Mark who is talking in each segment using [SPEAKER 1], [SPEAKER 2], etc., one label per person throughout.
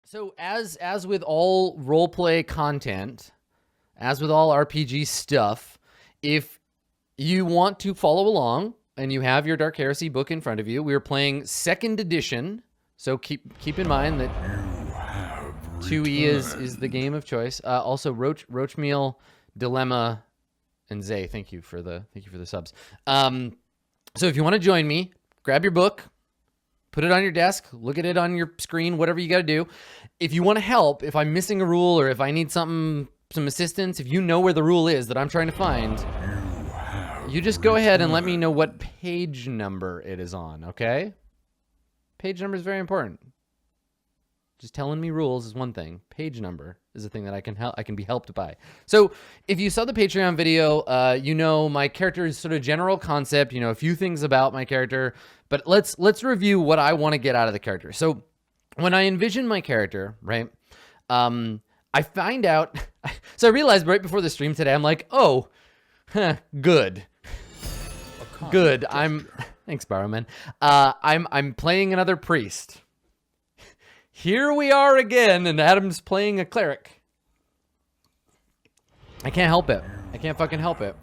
[SPEAKER 1] So as with all roleplay content, as with all RPG stuff, if you want to follow along and you have your Dark Heresy book in front of you, we're playing 2nd edition. So keep in mind that 2E is the game of choice. Also, Roachmeal, Dilemma, and Zay, thank you for the subs. So if you want to join me, grab your book, put it on your desk, look at it on your screen, whatever you got to do. If you want to help, if I'm missing a rule or if I need some assistance, if you know where the rule is that I'm trying to find, you just go ahead and let me know what page number it is on, okay? Page number is very important. Just telling me rules is one thing. Page number is a thing that I can be helped by. So if you saw the Patreon video, you know my character's sort of general concept, you know, a few things about my character, but let's review what I want to get out of the character. So when I envision my character, right, I find out, so I realized right before the stream today, I'm like, oh, good. Good. Thanks, Barrowman. I'm playing another priest. Here we are again, and Adam's playing a cleric. I can't help it. I can't fucking help it.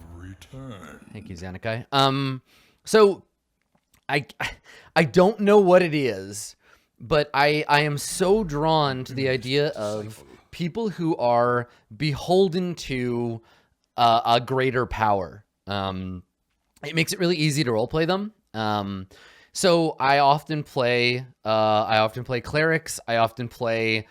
[SPEAKER 1] Thank you, Xanakai. So I don't know what it is, but I am so drawn to the idea of people who are beholden to a greater power. It makes it really easy to roleplay them. So I often play clerics. I often play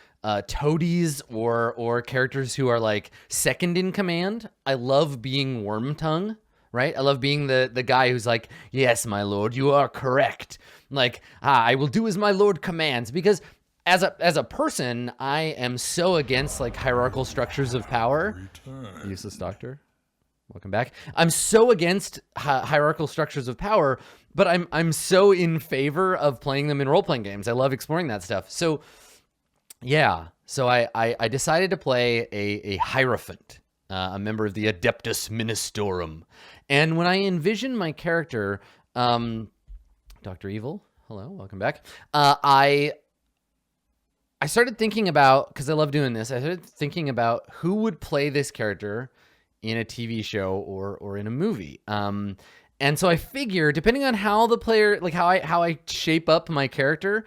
[SPEAKER 1] toadies or characters who are like second in command. I love being Wormtongue, right? I love being the guy who's like, yes, my lord, you are correct. Like, I will do as my lord commands, because as a person, I am so against like hierarchical structures of power. Useless doctor. Welcome back. I'm so against hierarchical structures of power, but I'm so in favor of playing them in role-playing games. I love exploring that stuff. So, yeah. So I decided to play a Hierophant, a member of the Adeptus Ministorum. And when I envisioned my character, Dr. Evil, hello, welcome back. I started thinking about, because I love doing this, I started thinking about who would play this character in a TV show or in a movie. And so I figure, depending on how the player, like how I shape up my character,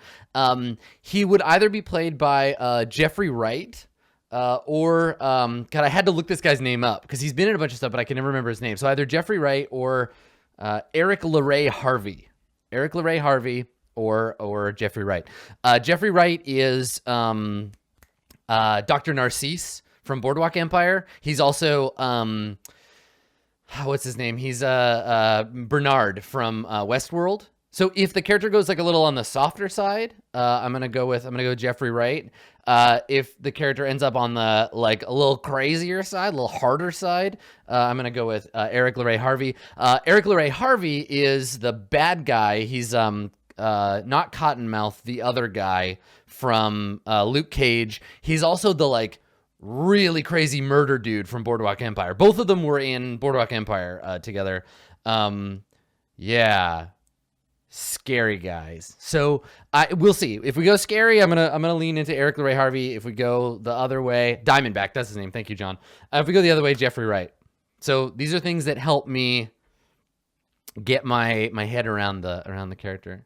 [SPEAKER 1] he would either be played by Jeffrey Wright, or God, I had to look this guy's name up because he's been in a bunch of stuff, but I can never remember his name. So either Jeffrey Wright or Eric LeRae Harvey. Eric LeRae Harvey or Jeffrey Wright. Jeffrey Wright is Dr. Narcisse from Boardwalk Empire. He's also what's his name? He's Bernard from Westworld. So if the character goes like a little on the softer side, I'm gonna go Jeffrey Wright. If the character ends up on the like a little crazier side, a little harder side, I'm gonna go with Eric LeRae Harvey. Eric LeRae Harvey is the bad guy. He's not Cottonmouth, the other guy from Luke Cage. He's also the like really crazy murder dude from Boardwalk Empire. Both of them were in Boardwalk Empire together. Yeah, scary guys. So we'll see. If we go scary, I'm gonna lean into Eric LeRae Harvey. If we go the other way, Diamondback, that's his name. Thank you, John. If we go the other way, Jeffrey Wright. So these are things that help me get my head around the character.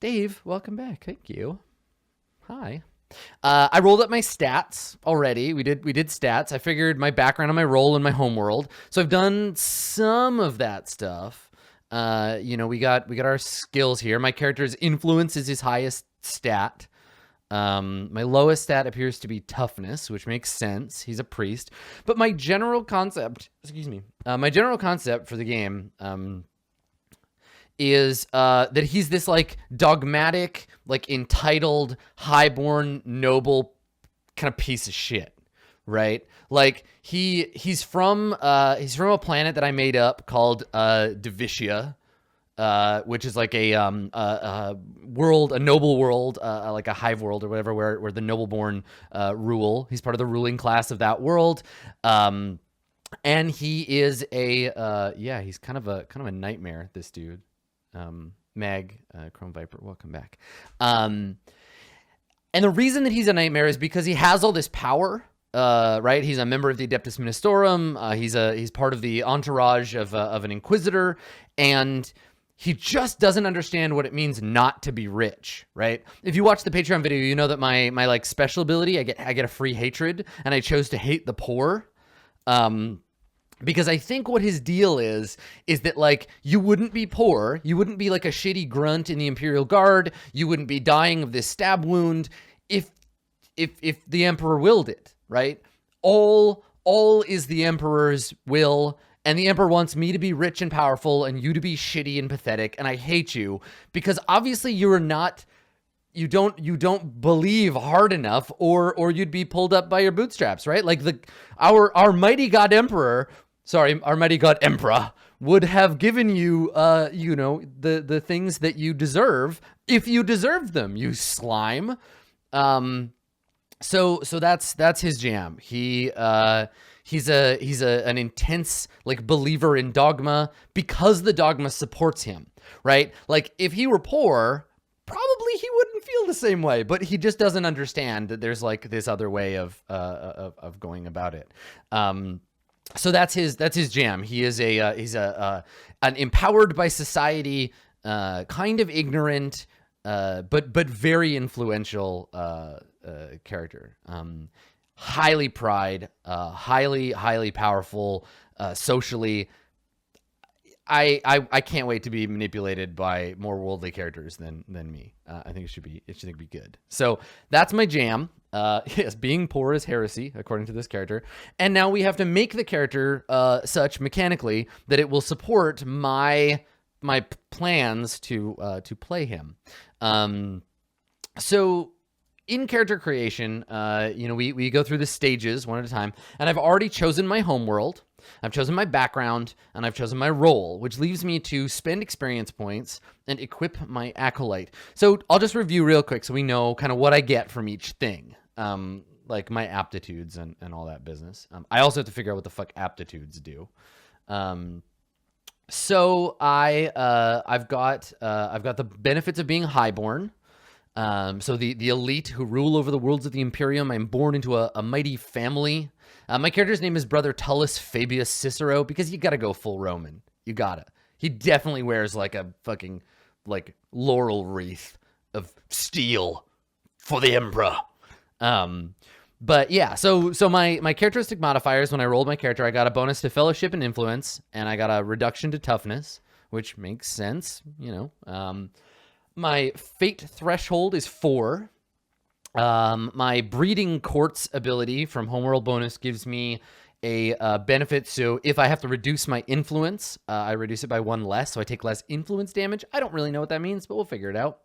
[SPEAKER 1] Dave, welcome back. Thank you. Hi. I rolled up my stats already. We did stats. I figured my background on my role in my homeworld. So I've done some of that stuff. You know, we got our skills here. My character's influence is his highest stat. My lowest stat appears to be toughness, which makes sense. He's a priest. But my general concept, my general concept for the game, is that he's this like dogmatic, like entitled, highborn, noble kind of piece of shit, right? Like he's from a planet that I made up called Divicia, which is like a world, a noble world, like a hive world or whatever, where the nobleborn rule. He's part of the ruling class of that world. And he is he's kind of a nightmare, this dude. Meg, Chrome Viper, welcome back. And the reason that he's a nightmare is because he has all this power, right? He's a member of the Adeptus Ministorum. He's part of the entourage of an Inquisitor, and he just doesn't understand what it means not to be rich, right? If you watch the Patreon video, you know that my like special ability, I get a free hatred, and I chose to hate the poor. Because I think what his deal is that like you wouldn't be poor, you wouldn't be like a shitty grunt in the Imperial Guard, you wouldn't be dying of this stab wound if the Emperor willed it, right? All is the Emperor's will, and the Emperor wants me to be rich and powerful and you to be shitty and pathetic, and I hate you because obviously you don't believe hard enough, or you'd be pulled up by your bootstraps, right? Like our mighty God Emperor. Sorry, our mighty God Emperor would have given you, the things that you deserve if you deserved them, you slime. So that's his jam. He's an intense like believer in dogma because the dogma supports him, right? Like if he were poor, probably he wouldn't feel the same way, but he just doesn't understand that there's like this other way of going about it. So that's his jam. He is an empowered by society, kind of ignorant, but very influential character. Highly pride, highly powerful, socially. I can't wait to be manipulated by more worldly characters than me. I think it should be good. So that's my jam. Yes, being poor is heresy, according to this character. And now we have to make the character such mechanically that it will support my plans to play him. So in character creation, we go through the stages one at a time, and I've already chosen my homeworld. I've chosen my background, and I've chosen my role, which leaves me to spend experience points and equip my acolyte. So I'll just review real quick so we know kind of what I get from each thing, like my aptitudes and all that business. I also have to figure out what the fuck aptitudes do. So I've got the benefits of being highborn. So the elite who rule over the worlds of the Imperium. I'm born into a mighty family. My character's name is Brother Tullus Fabius Cicero because you gotta go full Roman. You gotta. He definitely wears like a fucking like laurel wreath of steel for the Emperor. But yeah, so my characteristic modifiers, when I rolled my character, I got a bonus to fellowship and influence, and I got a reduction to toughness, which makes sense, My fate threshold is 4. My breeding courts ability from homeworld bonus gives me a benefit. So if I have to reduce my influence, I reduce it by 1 less. So I take less influence damage. I don't really know what that means, but we'll figure it out.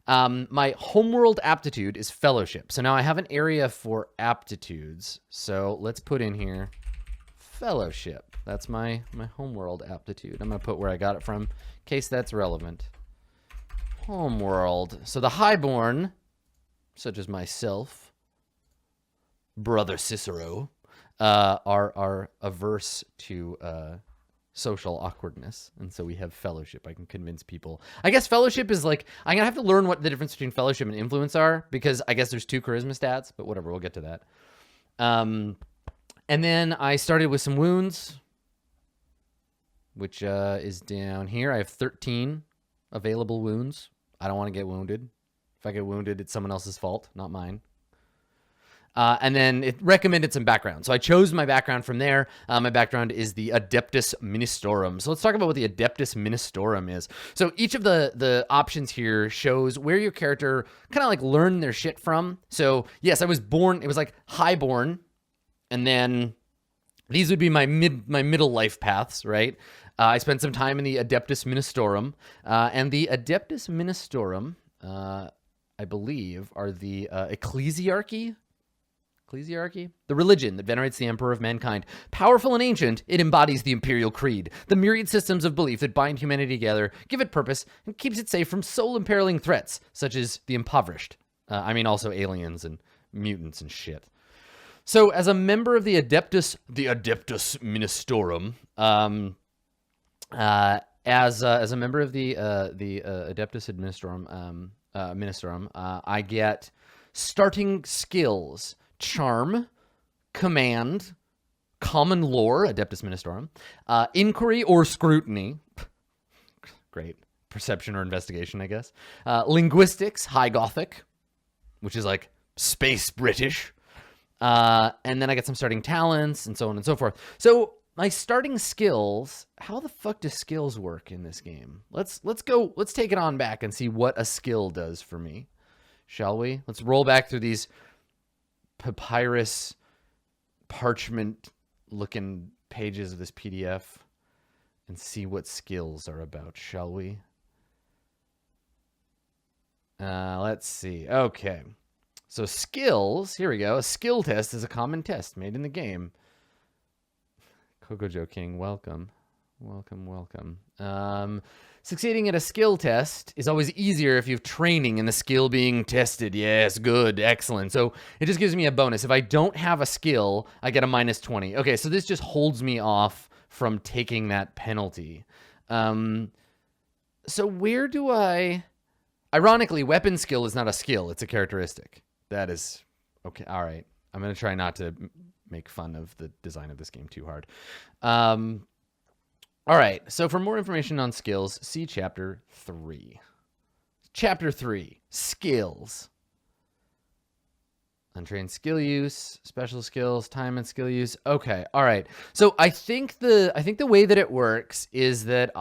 [SPEAKER 1] My homeworld aptitude is fellowship. So now I have an area for aptitudes. So let's put in here fellowship. That's my homeworld aptitude. I'm going to put where I got it from in case that's relevant. Homeworld. So the highborn, such as myself, Brother Cicero, are averse to social awkwardness, and so we have fellowship. I can convince people. I guess fellowship is like, I'm gonna have to learn what the difference between fellowship and influence are, because I guess there's 2 charisma stats, but whatever, we'll get to that. And then I started with some wounds, which is down here. I have 13 available wounds. I don't want to get wounded. If I get wounded, it's someone else's fault, not mine. And then it recommended some background. So I chose my background from there. My background is the Adeptus Ministorum. So let's talk about what the Adeptus Ministorum is. So each of the options here shows where your character kind of like learned their shit from. So yes, I was born, it was like highborn. And then these would be my middle life paths, right? I spent some time in the Adeptus Ministorum. And the Adeptus Ministorum, I believe, are the ecclesiarchy, the religion that venerates the emperor of mankind. Powerful and ancient, it embodies the imperial creed, the myriad systems of belief that bind humanity together, give it purpose, and keeps it safe from soul-imperiling threats, such as the impoverished. Also aliens and mutants and shit. So, as a member of the Adeptus Ministorum, as a member of the Adeptus Ministorum, I get starting skills: charm, command, common lore, Adeptus Ministorum, inquiry or scrutiny. Great. Perception or investigation, I guess. Linguistics, High Gothic, which is like space British. And then I get some starting talents and so on and so forth. So my starting skills, how the fuck do skills work in this game? Let's take it on back and see what a skill does for me. Shall we? Let's roll back through these papyrus parchment looking pages of this PDF and see what skills are about, shall we? Let's see. Okay. So skills, here we go. A skill test is a common test made in the game. Kokojo King, welcome. Welcome. Succeeding at a skill test is always easier if you have training in the skill being tested. Yes, good, excellent. So it just gives me a bonus. If I don't have a skill, I get a minus 20. Okay, so this just holds me off from taking that penalty. So where do I... Ironically, weapon skill is not a skill. It's a characteristic. That is... Okay, all right. I'm going to try not to make fun of the design of this game too hard. All right. So for more information on skills, see Chapter 3. Chapter 3. Skills. Untrained skill use, special skills, time and skill use. Okay. All right. So I think the way that it works is that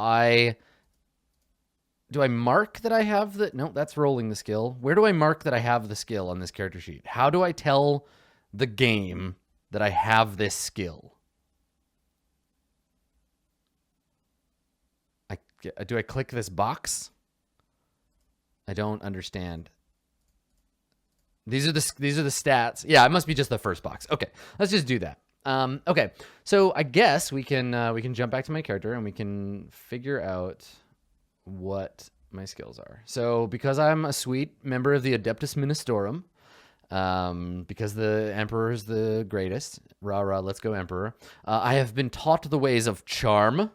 [SPEAKER 1] do I mark that I have the... No, that's rolling the skill. Where do I mark that I have the skill on this character sheet? How do I tell the game that I have this skill? Do I click this box? I don't understand. These are the stats. Yeah, it must be just the first box. Okay, let's just do that. Okay, so I guess we can jump back to my character and we can figure out what my skills are. So because I'm a sweet member of the Adeptus Ministorum, because the Emperor is the greatest, rah rah, let's go Emperor. I have been taught the ways of charm,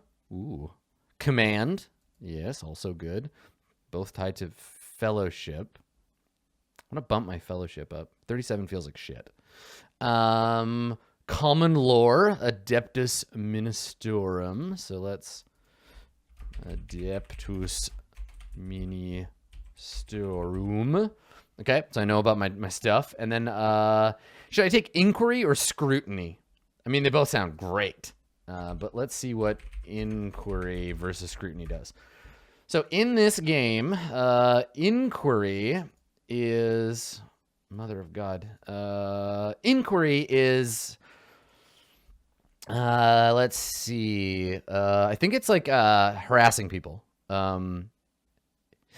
[SPEAKER 1] command, yes, also good, both tied to fellowship. I'm gonna bump my fellowship up. 37 feels like shit. Common lore, Adeptus Ministorum. So let's Adeptus Ministorum. Okay, so I know about my stuff. And then should I take inquiry or scrutiny? I mean, they both sound great. But let's see what inquiry versus scrutiny does. So in this game, inquiry is... Mother of God. Inquiry is... let's see. I think it's like harassing people.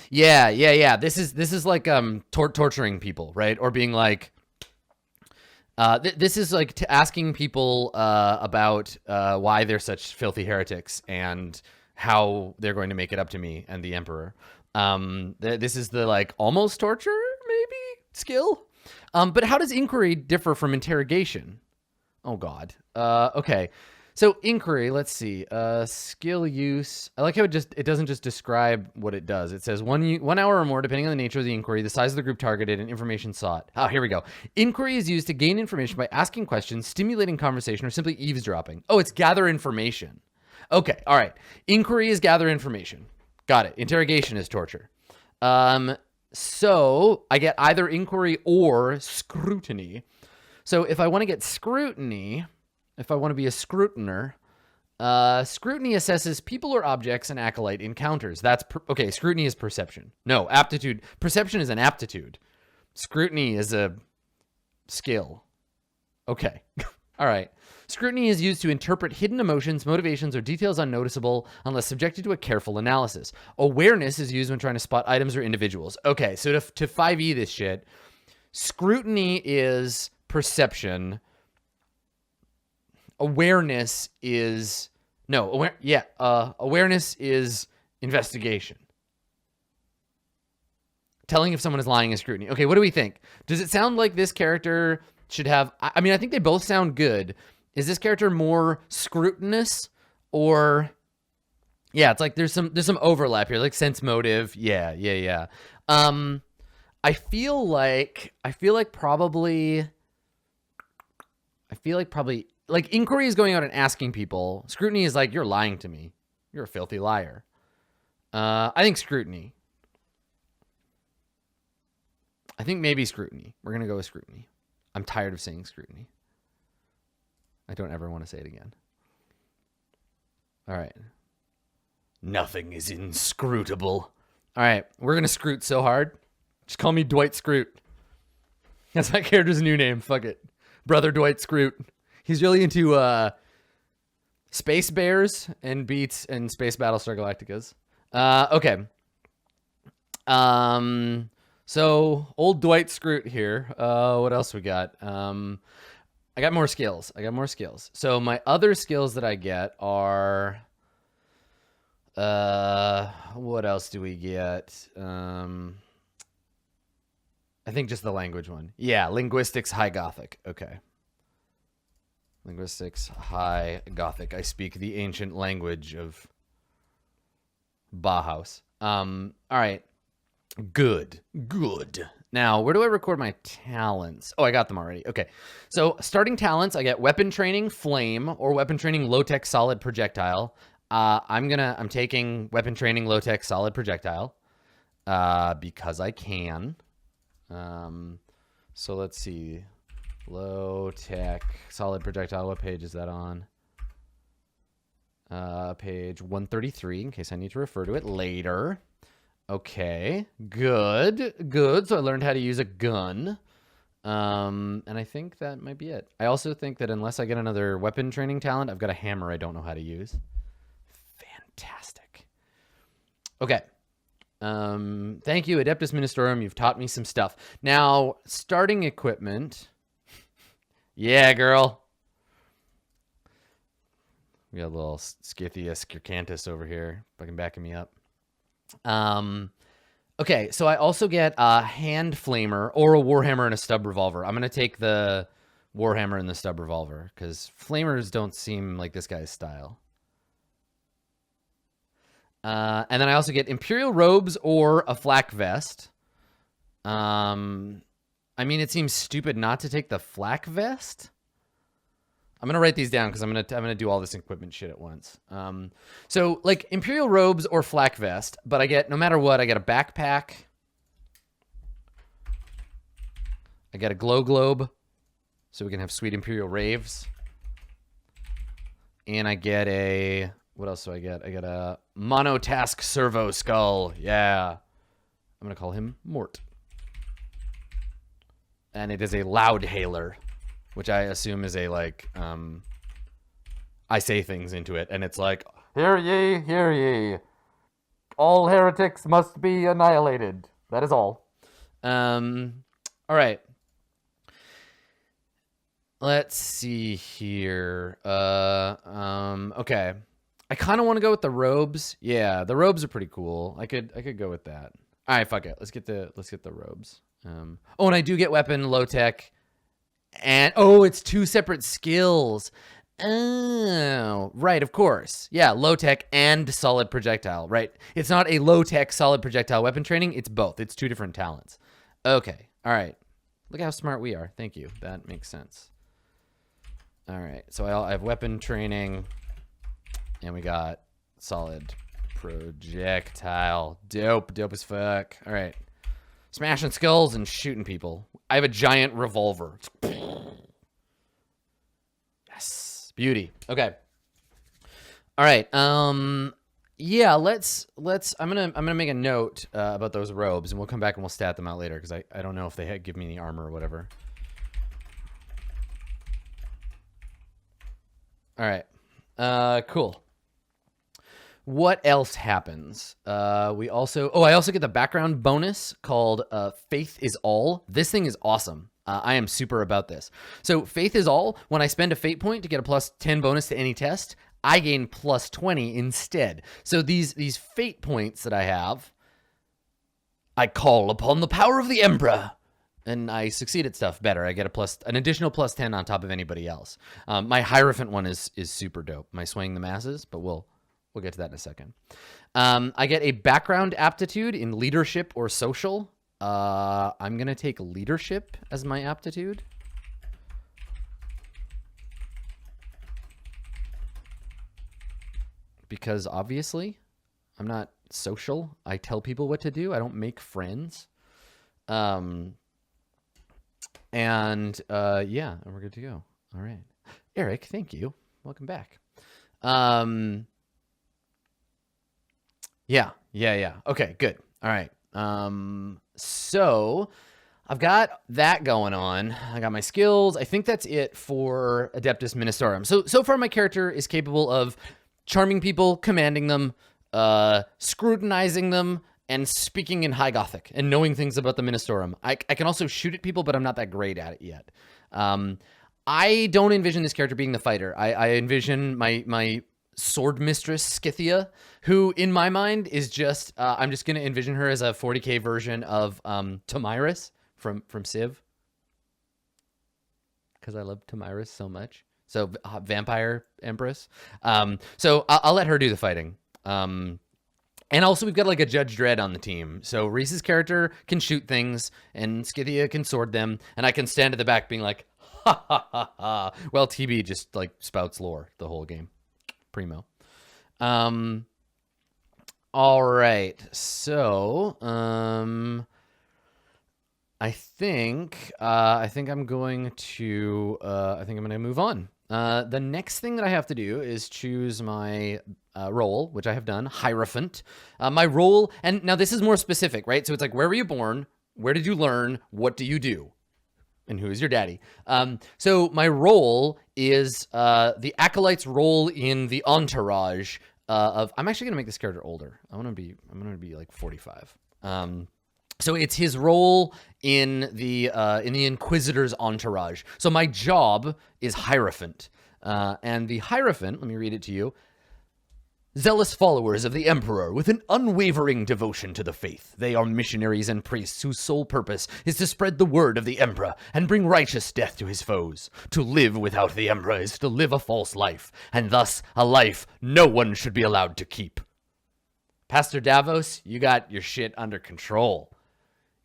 [SPEAKER 1] Yeah. This is like torturing people, right? Or being like... this is like asking people about why they're such filthy heretics and how they're going to make it up to me and the Emperor. This is the like almost torture, maybe, skill. But how does inquiry differ from interrogation? Oh, God. Okay. So inquiry, let's see. Skill use. I like how it doesn't just describe what it does. It says 1 hour or more, depending on the nature of the inquiry, the size of the group targeted, and information sought. Oh, here we go. Inquiry is used to gain information by asking questions, stimulating conversation, or simply eavesdropping. Oh, it's gather information. Okay. All right. Inquiry is gather information. Got it. Interrogation is torture. So I get either inquiry or scrutiny. So if I want to get scrutiny, if I want to be a scrutiner, scrutiny assesses people or objects and acolyte encounters. That's okay. Scrutiny is perception. No, aptitude. Perception is an aptitude. Scrutiny is a skill. Okay. All right. Scrutiny is used to interpret hidden emotions, motivations, or details unnoticeable unless subjected to a careful analysis. Awareness is used when trying to spot items or individuals. Okay, so to 5e this shit, scrutiny is perception. Awareness is... No, awareness is investigation. Telling if someone is lying is scrutiny. Okay, what do we think? Does it sound like this character should have... I mean, I think they both sound good. Is this character more scrutinous or... Yeah, it's like there's some overlap here, like sense motive. Yeah. I I feel like probably like inquiry is going out and asking people. Scrutiny is like, you're lying to me. You're a filthy liar. I think scrutiny. I think maybe scrutiny. We're going to go with scrutiny. I'm tired of saying scrutiny. I don't ever want to say it again. All right. Nothing is inscrutable. All right. We're going to scroot so hard. Just call me Dwight Scroot. That's my character's new name. Fuck it. Brother Dwight Scroot. He's really into Space Bears and Beats and Space Battlestar Galacticas. Okay. So old Dwight Scroot here. What else we got? I got more skills. So my other skills that I get are, what else do we get? I think just the language one. Yeah, linguistics, high Gothic. Okay. Linguistics, high Gothic. I speak the ancient language of Bauhaus. All right. Good. Now, where do I record my talents? Oh, I got them already. Okay. So starting talents, I get weapon training, flame, or weapon training, low-tech, solid projectile. I'm taking weapon training, low-tech, solid projectile, because I can. So let's see. Low-tech, solid projectile. What page is that on? Page 133, in case I need to refer to it later. Okay, good. So I learned how to use a gun. And I think that might be it. I also think that unless I get another weapon training talent, I've got a hammer I don't know how to use. Fantastic. Okay. Thank you, Adeptus Ministorum. You've taught me some stuff. Now, starting equipment. Yeah, girl. We got a little Scythia Skircantus over here, fucking backing me up. Okay, so I also get a hand flamer or a warhammer and a stub revolver. I'm gonna take the warhammer and the stub revolver because flamers don't seem like this guy's style. And then I also get imperial robes or a flak vest. I mean, it seems stupid not to take the flak vest. I'm gonna write these down because I'm gonna do all this equipment shit at once. So like imperial robes or flak vest, but I get, no matter what, I get a backpack. I get a glow globe, so we can have sweet imperial raves. And I get a, what else do I get? I get a monotask servo skull. Yeah, I'm gonna call him Mort. And it is a loud hailer, which I assume is a, like, I say things into it, and it's like, hear ye, all heretics must be annihilated. That is all. All right. Let's see here. Okay. I kind of want to go with the robes. Yeah, the robes are pretty cool. I could go with that. All right, fuck it. Let's get the robes. Oh, and I do get weapon, low tech, and oh, it's two separate skills. Oh, right, of course. Yeah, low tech and solid projectile, right? It's not a low tech solid projectile weapon training. It's both. It's two different talents. Okay, all right. Look how smart we are. Thank you. That makes sense. All right, so I have weapon training, and we got solid projectile. Dope as fuck. All right. Smashing skulls and shooting people. I have a giant revolver. Yes. Beauty. Okay. All right. Yeah, let's I'm gonna make a note about those robes, and we'll come back and we'll stat them out later because I don't know if they give me any armor or whatever. All right. Cool. What else happens? I also get the background bonus called Faith is All. This thing is awesome. I am super about this. So Faith is All, when I spend a fate point to get a plus 10 bonus to any test, I gain plus 20 instead. So these fate points that I have, I call upon the power of the Emperor, and I succeed at stuff better. I get an additional plus 10 on top of anybody else. My Hierophant one is super dope. My Swaying the Masses, but we'll get to that in a second. I get a background aptitude in leadership or social. I'm going to take leadership as my aptitude. Because obviously, I'm not social. I tell people what to do. I don't make friends. Yeah, and we're good to go. All right. Eric, thank you. Welcome back. Yeah. Okay, good. All right. So I've got that going on. I got my skills. I think that's it for Adeptus Ministorum. So far my character is capable of charming people, commanding them, scrutinizing them, and speaking in High Gothic, and knowing things about the Ministorum. I can also shoot at people, but I'm not that great at it yet. I don't envision this character being the fighter. I envision my sword mistress, Scythia, who in my mind is just, I'm just going to envision her as a 40k version of Tomyris from Civ. Because I love Tomyris so much. So Vampire Empress. So I'll let her do the fighting. And also we've got like a Judge Dredd on the team. So Reese's character can shoot things and Scythia can sword them. And I can stand at the back being like, ha ha ha ha. Well, TB just like spouts lore the whole game. Primo. All right. So, I think I'm going to move on. The next thing that I have to do is choose my role, which I have done, Hierophant. My role, and now this is more specific, right? So it's like, where were you born? Where did you learn? What do you do? And who is your daddy? So my role is the Acolyte's role in the entourage of. I'm actually gonna make this character older. I'm gonna be like 45. So it's his role in the Inquisitor's entourage. So my job is Hierophant, and the Hierophant. Let me read it to you. Zealous followers of the Emperor with an unwavering devotion to the faith. They are missionaries and priests whose sole purpose is to spread the word of the Emperor and bring righteous death to his foes. To live without the Emperor is to live a false life, and thus a life no one should be allowed to keep. Pastor Davos, you got your shit under control.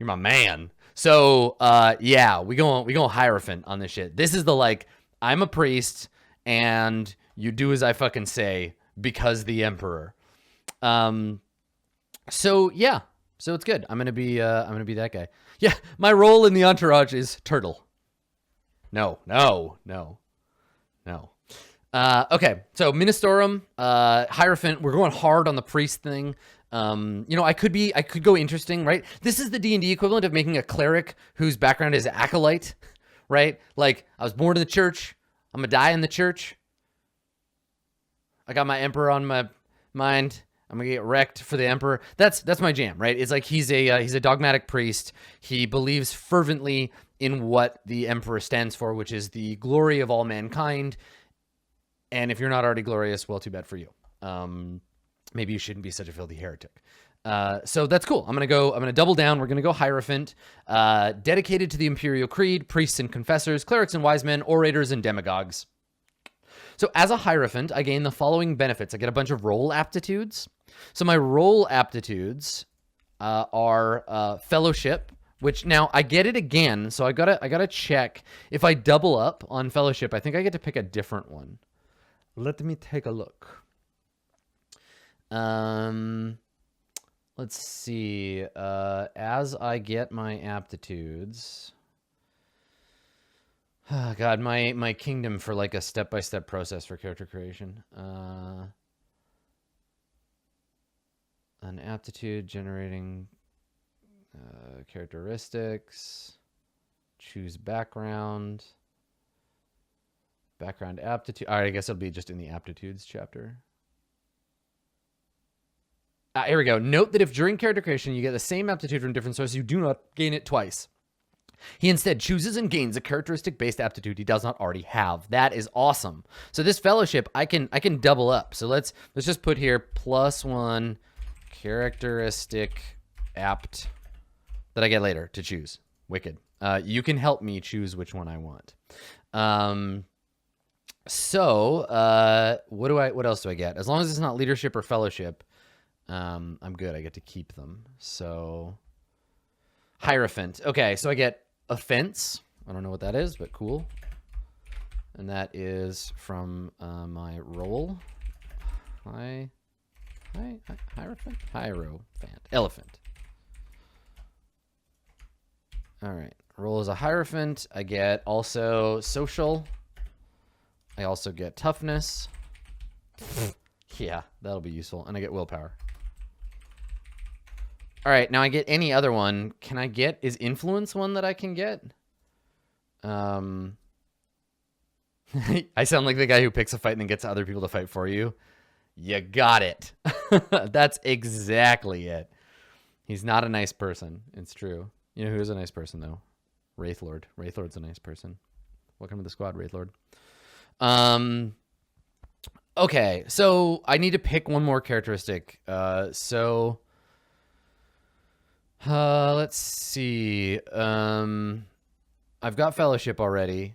[SPEAKER 1] You're my man. So, yeah, we go Hierophant on this shit. This is the, like, I'm a priest, and you do as I fucking say, because the Emperor. So yeah, so it's good. I'm gonna be that guy. Yeah, my role in the entourage is turtle. No. Okay, so Ministorum, Hierophant. We're going hard on the priest thing. You know, I could go interesting, right? This is the D&D equivalent of making a cleric whose background is acolyte, right? Like, I was born in the church. I'm gonna die in the church. I got my Emperor on my mind. I'm gonna get wrecked for the Emperor. That's my jam, right? It's like he's a dogmatic priest. He believes fervently in what the Emperor stands for, which is the glory of all mankind. And if you're not already glorious, well, too bad for you. Maybe you shouldn't be such a filthy heretic. So that's cool. I'm gonna double down. We're gonna go Hierophant, dedicated to the Imperial Creed, priests and confessors, clerics and wise men, orators and demagogues. So as a Hierophant, I gain the following benefits. I get a bunch of role aptitudes. So my role aptitudes are fellowship, which now I get it again. So I gotta check if I double up on fellowship. I think I get to pick a different one. Let me take a look. Let's see. As I get my aptitudes. Oh, God, my kingdom for like a step-by-step process for character creation. An aptitude generating characteristics. Choose background. Background aptitude. All right, I guess it'll be just in the aptitudes chapter. Here we go. Note that if during character creation you get the same aptitude from different sources, you do not gain it twice. He instead chooses and gains a characteristic-based aptitude he does not already have. That is awesome. So this fellowship, I can double up. So let's just put here +1 characteristic apt that I get later to choose. Wicked. You can help me choose which one I want. What else do I get? As long as it's not leadership or fellowship, I'm good. I get to keep them. So Hierophant. Okay, so I get offense. I don't know what that is, but cool. And that is from my roll. Hierophant? Hierophant. Elephant. All right. Roll as a Hierophant. I get also social. I also get toughness. Yeah, that'll be useful. And I get willpower. All right, now I get any other one. Can I get, is influence one that I can get? I sound like the guy who picks a fight and then gets other people to fight for you. You got it. That's exactly it. He's not a nice person. It's true. You know who is a nice person, though? Wraithlord. Wraithlord's a nice person. Welcome to the squad, Wraithlord. Okay, so I need to pick one more characteristic. Let's see. I've got fellowship already.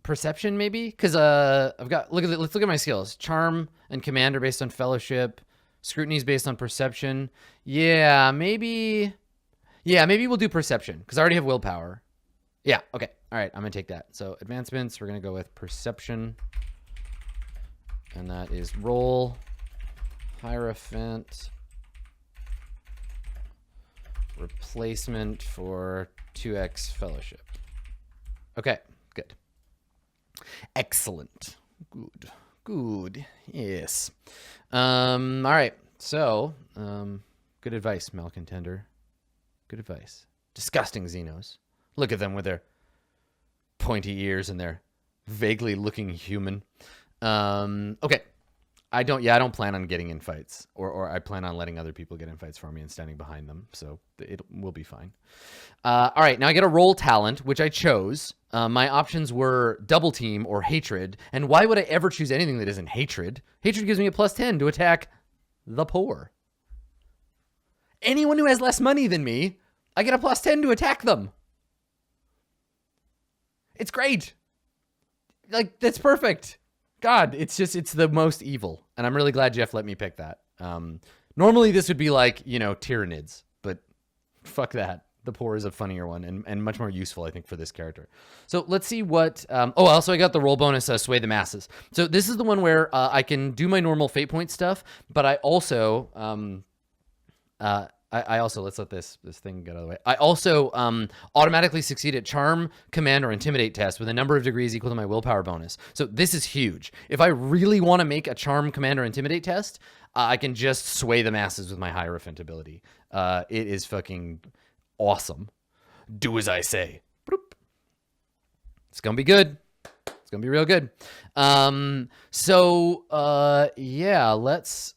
[SPEAKER 1] Perception, maybe? Because I've got, let's look at my skills. Charm and command are based on fellowship. Scrutiny is based on perception. Yeah, maybe we'll do perception because I already have willpower. Yeah, okay. All right, I'm going to take that. So advancements, we're going to go with perception. And that is roll, Hierophant, replacement for 2x fellowship. Okay, good. Excellent. Good. Yes. All right. So, good advice, Malcontender. Good advice. Disgusting Xenos. Look at them with their pointy ears and their vaguely looking human. Okay. I don't plan on getting in fights, or I plan on letting other people get in fights for me and standing behind them. So it will be fine. All right. Now I get a roll talent, which I chose. My options were double team or hatred. And why would I ever choose anything that isn't hatred? Hatred gives me a +10 to attack the poor. Anyone who has less money than me, I get a +10 to attack them. It's great. Like, that's perfect. God, it's the most evil. And I'm really glad Jeff let me pick that. Normally this would be like, Tyranids, but fuck that. The poor is a funnier one and much more useful, I think, for this character. So let's see what... also I got the roll bonus, Sway the Masses. So this is the one where I can do my normal fate point stuff, but I also... I also, let's let this thing get out of the way. I also automatically succeed at Charm, Command, or Intimidate test with a number of degrees equal to my willpower bonus. So this is huge. If I really want to make a Charm, Command, or Intimidate test, I can just sway the masses with my Hierophant ability. It is fucking awesome. Do as I say. Boop. It's going to be good. It's going to be real good. Yeah, let's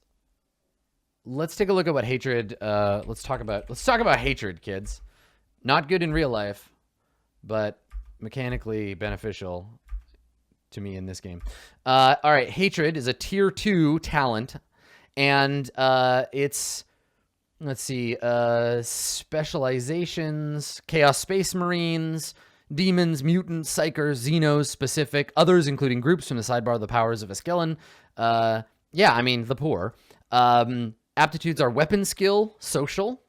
[SPEAKER 1] take a look at what hatred, let's talk about hatred, kids. Not good in real life, but mechanically beneficial to me in this game. All right, hatred is a tier 2 talent, and it's, let's see, specializations, Chaos Space Marines, demons, mutants, psychers, xenos, specific, others including groups from the sidebar of the powers of Askelon. Yeah, I mean, the poor. Aptitudes are weapon skill, social.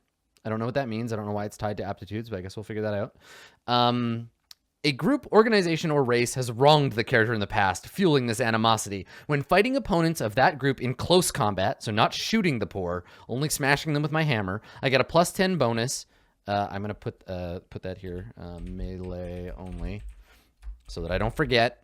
[SPEAKER 1] I don't know what that means. I don't know why it's tied to aptitudes, but I guess we'll figure that out. A group, organization, or race has wronged the character in the past, fueling this animosity. When fighting opponents of that group in close combat, so not shooting the poor, only smashing them with my hammer, I get a +10 bonus. I'm going to put that here, melee only, so that I don't forget.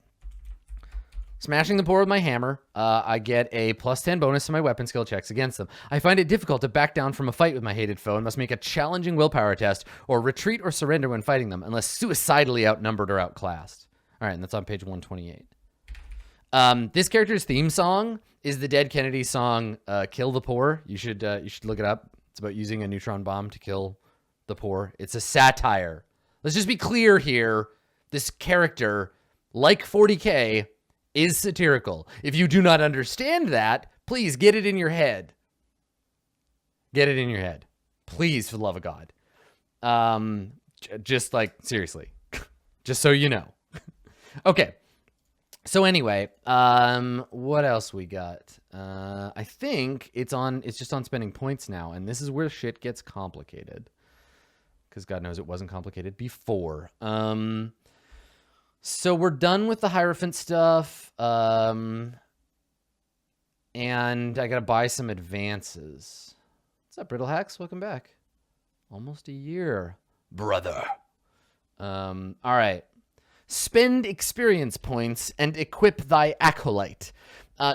[SPEAKER 1] Smashing the poor with my hammer, I get a +10 bonus to my weapon skill checks against them. I find it difficult to back down from a fight with my hated foe and must make a challenging willpower test or retreat or surrender when fighting them, unless suicidally outnumbered or outclassed. All right, and that's on page 128. This character's theme song is the Dead Kennedy song, Kill the Poor. You should look it up. It's about using a neutron bomb to kill the poor. It's a satire. Let's just be clear here. This character, like 40K, is satirical. If you do not understand that, please get it in your head. Get it in your head. Please, for the love of God. Just like, seriously. Just so you know. Okay. So anyway, what else we got? I think it's just on spending points now, and this is where shit gets complicated. because God knows it wasn't complicated before. So we're done with the Hierophant stuff. And I got to buy some advances. What's up, Brittle Hacks? Welcome back. Almost a year, brother. All right. Spend experience points and equip thy acolyte.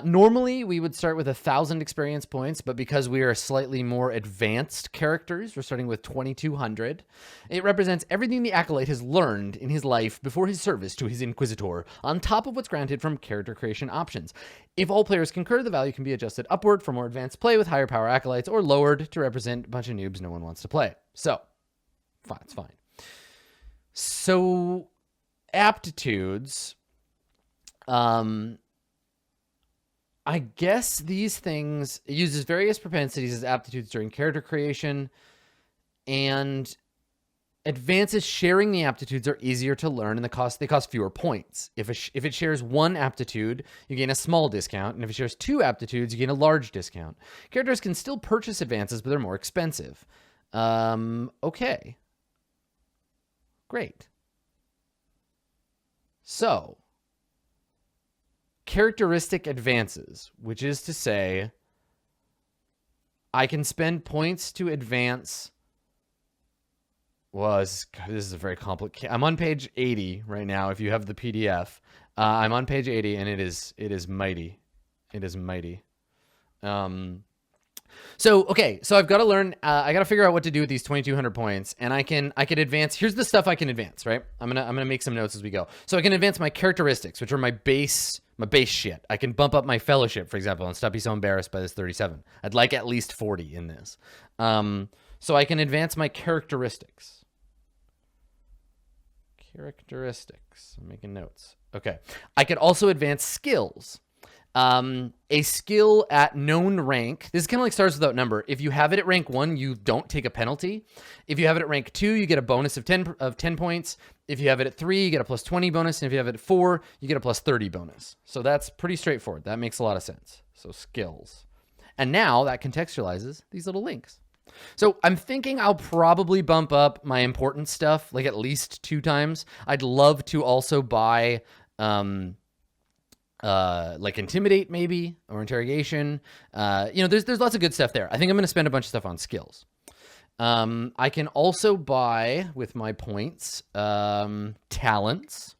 [SPEAKER 1] Normally, we would start with 1,000 experience points, but because we are slightly more advanced characters, we're starting with 2,200. It represents everything the acolyte has learned in his life before his service to his inquisitor, on top of what's granted from character creation options. If all players concur, the value can be adjusted upward for more advanced play with higher power acolytes, or lowered to represent a bunch of noobs no one wants to play. So, fine, it's fine. So, aptitudes... I guess these things, it uses various propensities as aptitudes during character creation, and advances sharing the aptitudes are easier to learn, and they cost fewer points. If it shares one aptitude, you gain a small discount, and if it shares two aptitudes, you gain a large discount. Characters can still purchase advances, but they're more expensive. Okay. Great. So... characteristic advances, which is to say, I can spend points to advance. Well, this is a very complicated. I'm on page 80 right now. If you have the PDF, I'm on page 80, and it is mighty. It is mighty. So I've got to learn. I got to figure out what to do with these 2,200 points, and I can advance. Here's the stuff I can advance. Right, I'm gonna make some notes as we go. So I can advance my characteristics, which are my base shit. I can bump up my fellowship, for example, and stop being so embarrassed by this 37. I'd like at least 40 in this. So I can advance my characteristics. I'm making notes. Okay. I could also advance skills. A skill at known rank. This is kind of like Stars Without Number. If you have it at rank 1, you don't take a penalty. If you have it at rank 2, you get a bonus of 10 points. If you have it at 3, you get a plus 20 bonus. And if you have it at 4, you get a plus 30 bonus. So that's pretty straightforward. That makes a lot of sense. So skills. And now that contextualizes these little links. So I'm thinking I'll probably bump up my important stuff like at least 2 times. I'd love to also buy... like intimidate maybe, or interrogation. There's lots of good stuff there. I think I'm going to spend a bunch of stuff on skills. I can also buy with my points, talents,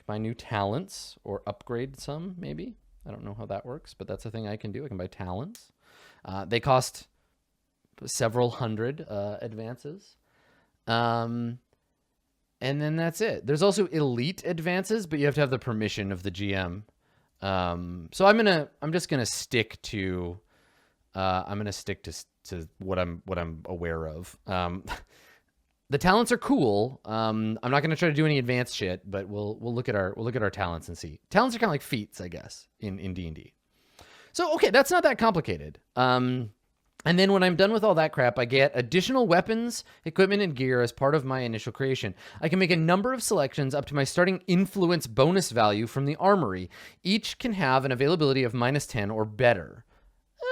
[SPEAKER 1] buy new talents or upgrade some maybe. I don't know how that works, but that's a thing I can do. I can buy talents. They cost several hundred, advances. And then that's it. There's also elite advances, but you have to have the permission of the GM. So I'm just gonna stick to what I'm aware of. The talents are cool. I'm not gonna try to do any advanced shit, but we'll look at our talents and see. Talents are kind of like feats, I guess, in D&D. So okay, that's not that complicated. And then when I'm done with all that crap, I get additional weapons, equipment, and gear as part of my initial creation. I can make a number of selections up to my starting influence bonus value from the armory. Each can have an availability of -10 or better.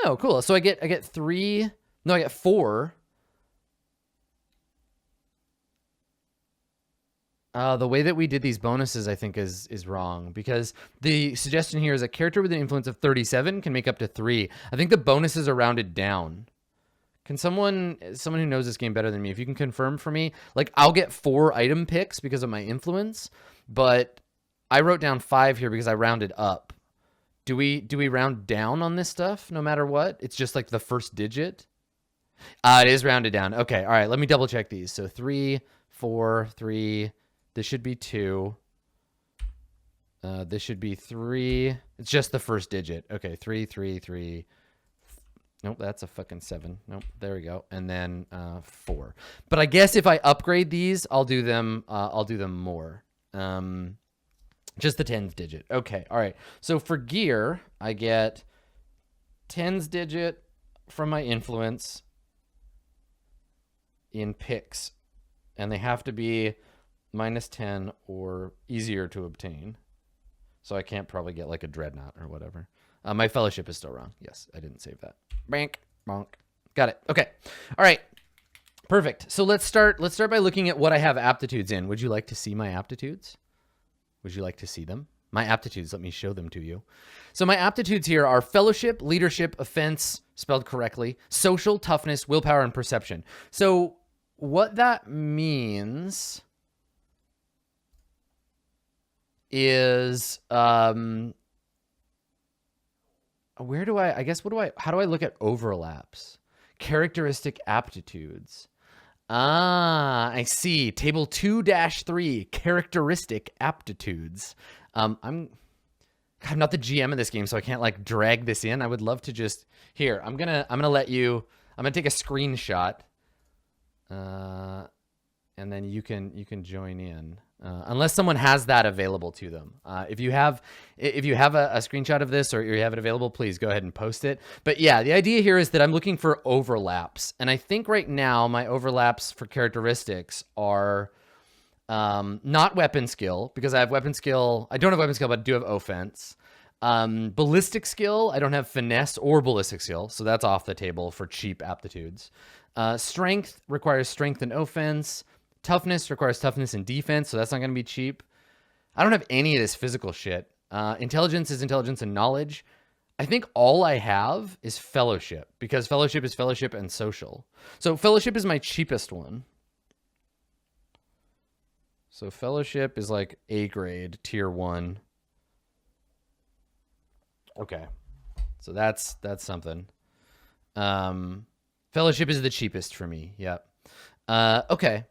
[SPEAKER 1] Oh, cool. So I get 3. No, I get 4. The way that we did these bonuses, I think, is wrong, because the suggestion here is a character with an influence of 37 can make up to 3. I think the bonuses are rounded down. Can someone who knows this game better than me, if you can confirm for me, like I'll get 4 item picks because of my influence, but I wrote down 5 here because I rounded up. Do we round down on this stuff no matter what? It's just like the first digit? It is rounded down. Okay, all right, let me double check these. So 3, 4, 3... This should be 2. This should be 3. It's just the first digit. Okay, 3, 3, 3. Nope, that's a fucking 7. Nope, there we go. And then 4. But I guess if I upgrade these, I'll do them more. Just the 10th digit. Okay, all right. So for gear, I get 10's digit from my influence in picks, and they have to be -10 or easier to obtain. So I can't probably get like a dreadnought or whatever. My fellowship is still wrong. Yes, I didn't save that. Bank, bonk. Got it. Okay. All right. Perfect. So let's start by looking at what I have aptitudes in. Would you like to see my aptitudes? Would you like to see them? My aptitudes, let me show them to you. So my aptitudes here are fellowship, leadership, offense, spelled correctly, social, toughness, willpower, and perception. So what that means is, how do I look at overlaps? Characteristic aptitudes. Ah, I see. Table 2-3, characteristic aptitudes. I'm not the GM of this game, so I can't like drag this in. I would love to just here. I'm gonna let you. I'm gonna take a screenshot, and then you can join in. Unless someone has that available to them. If you have a screenshot of this or you have it available, please go ahead and post it. But yeah, the idea here is that I'm looking for overlaps. And I think right now my overlaps for characteristics are not weapon skill, because I have weapon skill. I don't have weapon skill, but I do have offense. Ballistic skill, I don't have finesse or ballistic skill, so that's off the table for cheap aptitudes. Strength requires strength and offense. Toughness requires toughness and defense, so that's not going to be cheap. I don't have any of this physical shit. Intelligence is intelligence and knowledge. I think all I have is fellowship, because fellowship is fellowship and social. So fellowship is my cheapest one. So fellowship is like A grade, tier 1. Okay. So that's something. Fellowship is the cheapest for me. Yep. Okay.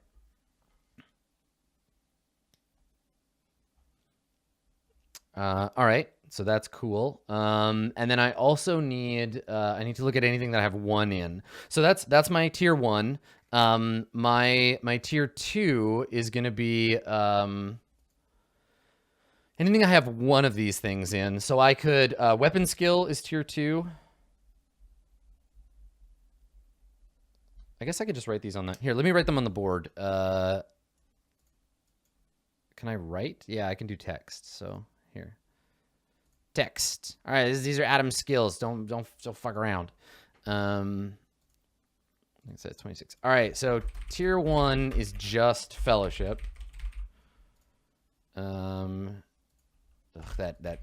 [SPEAKER 1] All right, so that's cool. And then I also need I need to look at anything that I have 1 in. So that's my tier 1. My tier 2 is going to be anything I have 1 of these things in. So I could weapon skill is tier 2. I guess I could just write these on the here. Let me write them on the board. Can I write? Yeah, I can do text. So here, text. All right, these are Adam's skills. Don't fuck around. I think it says 26. All right, so tier 1 is just fellowship. That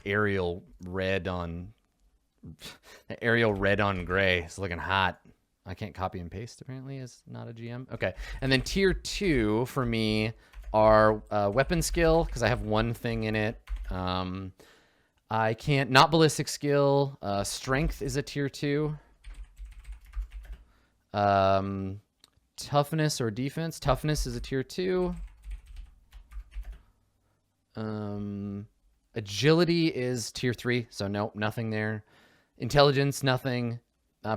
[SPEAKER 1] aerial red on gray is looking hot. I can't copy and paste, apparently, is not a GM. Okay, and then tier 2 for me are weapon skill, because I have 1 thing in it. I can't, not ballistic skill. Strength is a tier 2. Toughness or defense. Toughness is a tier 2. Agility is tier 3, so nope, nothing there. Intelligence, nothing.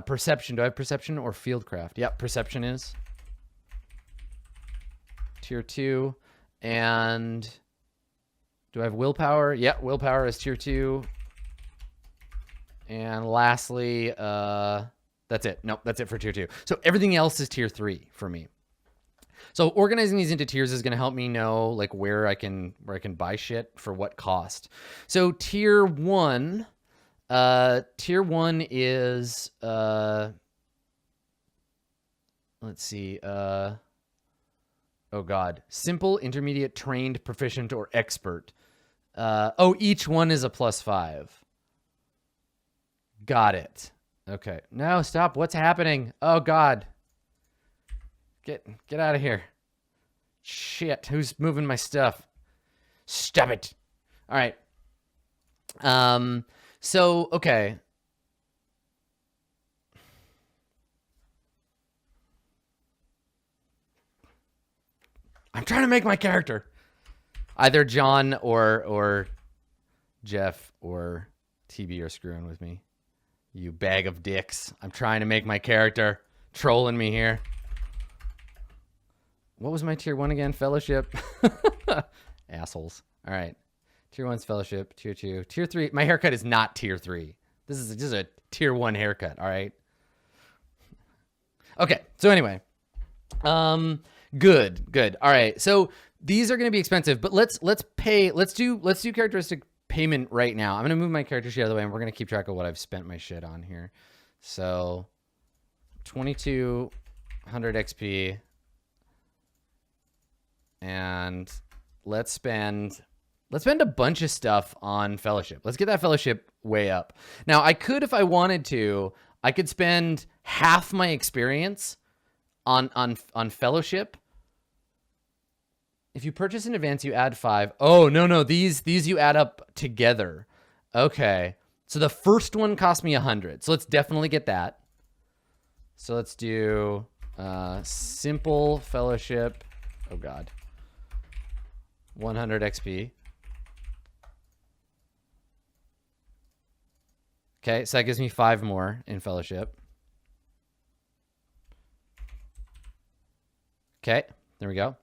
[SPEAKER 1] Perception, do I have perception or fieldcraft? Yep, perception is tier 2. And do I have willpower? Yep, willpower is tier 2. And lastly, that's it. Nope, that's it for tier 2. So everything else is tier 3 for me. So organizing these into tiers is going to help me know like where I can buy shit for what cost. So tier 1 is let's see, oh god, simple, intermediate, trained, proficient, or expert. Oh, each one is a +5. Got it. Okay. No, stop. What's happening? Oh god. Get out of here. Shit, who's moving my stuff? Stop it. All right. So, okay. I'm trying to make my character. Either John or Jeff or TB are screwing with me. You bag of dicks. I'm trying to make my character. Trolling me here. What was my tier 1 again? Fellowship. Assholes. All right. Tier 1's fellowship. Tier 2. Tier 3. My haircut is not tier 3. This is just a tier 1 haircut. All right. Okay. So anyway. Good. All right. So these are going to be expensive, but let's do characteristic payment right now. I'm going to move my character sheet out of the way, and we're going to keep track of what I've spent my shit on here. So 2200 XP. And let's spend a bunch of stuff on fellowship. Let's get that fellowship way up. Now, I could, if I wanted to, I could spend half my experience on fellowship. If you purchase in advance, you add 5. Oh, no, these you add up together. Okay. So the first one cost me 100. So let's definitely get that. So let's do simple fellowship. Oh God. 100 XP. Okay, so that gives me 5 more in fellowship. Okay, there we go.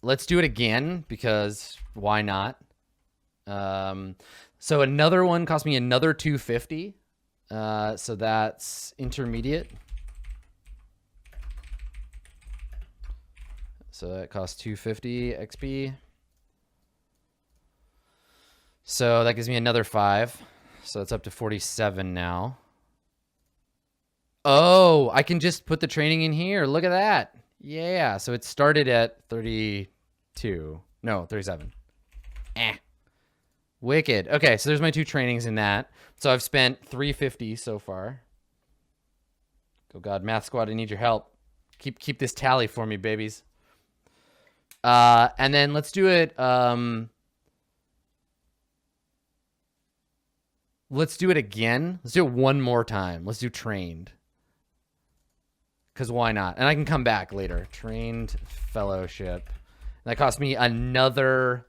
[SPEAKER 1] Let's do it again because why not? So another one cost me another 250. So that's intermediate. So that costs 250 XP. So that gives me another 5. So it's up to 47 now. Oh, I can just put the training in here. Look at that. Yeah. So it started at 32. No, 37. Wicked. Okay, so there's my 2 trainings in that. So I've spent 350 so far. Oh God, Math Squad, I need your help. Keep this tally for me, babies. And then let's do it. Let's do it again. Let's do it one more time. Let's do trained. Because why not? And I can come back later. Trained fellowship. That cost me another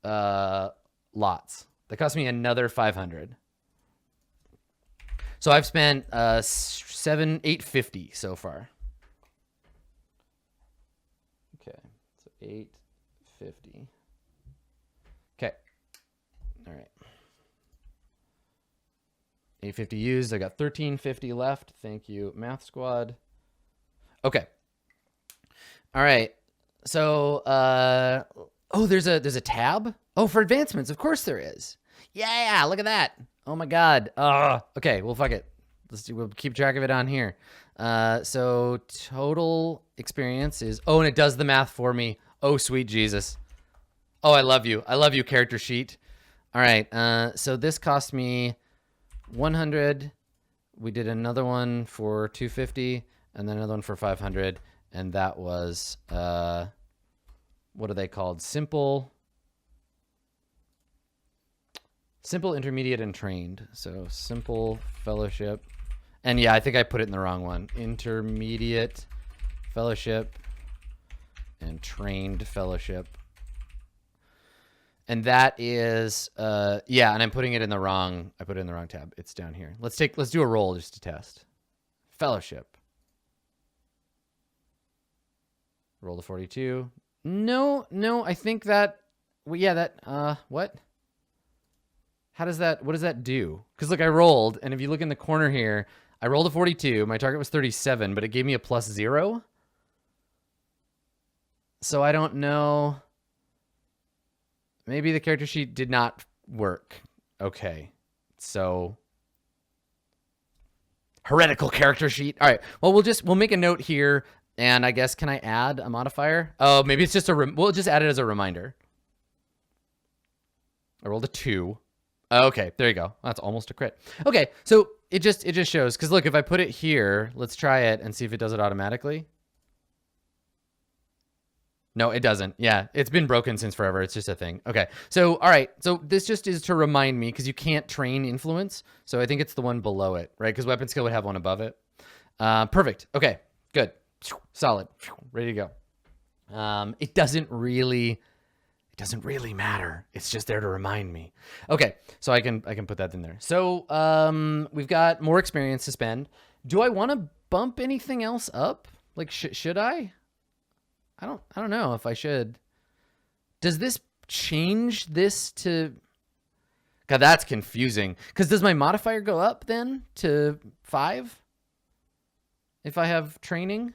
[SPEAKER 1] lots. That cost me another 500. So I've spent 850 so far. Okay, so 850. Okay, all right. 850 used. I got 1350 left. Thank you, Math Squad. Okay. All right. So, oh, there's a tab. Oh, for advancements, of course there is. Yeah, look at that. Oh my God. Okay. Well, fuck it. We'll keep track of it on here. So total experience is. Oh, and it does the math for me. Oh, sweet Jesus. Oh, I love you. I love you, character sheet. All right. So this cost me 100. We did another one for 250, and then another one for 500, and that was what are they called? Simple, intermediate, and trained. So simple fellowship, and yeah, I think I put it in the wrong one. Intermediate fellowship and trained fellowship. And that is, yeah, and I'm putting it in the wrong, I put it in the wrong tab. It's down here. Let's do a roll just to test. Fellowship. Roll to 42. No, I think that, well, yeah, that, what? What does that do? Because look, I rolled, and if you look in the corner here, I rolled a 42. My target was 37, but it gave me a +0. So I don't know. Maybe the character sheet did not work. Okay. So heretical character sheet. All right. Well, we'll make a note here, and I guess, can I add a modifier? Oh, maybe it's just we'll just add it as a reminder. I rolled a 2. Okay, there you go. That's almost a crit. Okay, so it just shows, because look, if I put it here, let's try it and see if it does it automatically. No, it doesn't. Yeah, it's been broken since forever. It's just a thing. Okay, so all right. So this just is to remind me, because you can't train influence. So I think it's the one below it, right? Because weapon skill would have one above it. Perfect. Okay, good. Solid. Ready to go. It doesn't really matter. It's just there to remind me. Okay, so I can put that in there. So we've got more experience to spend. Do I want to bump anything else up? Like, should I? I don't know if I should. Does this change this to? God, that's confusing. Because does my modifier go up then to 5 if I have training?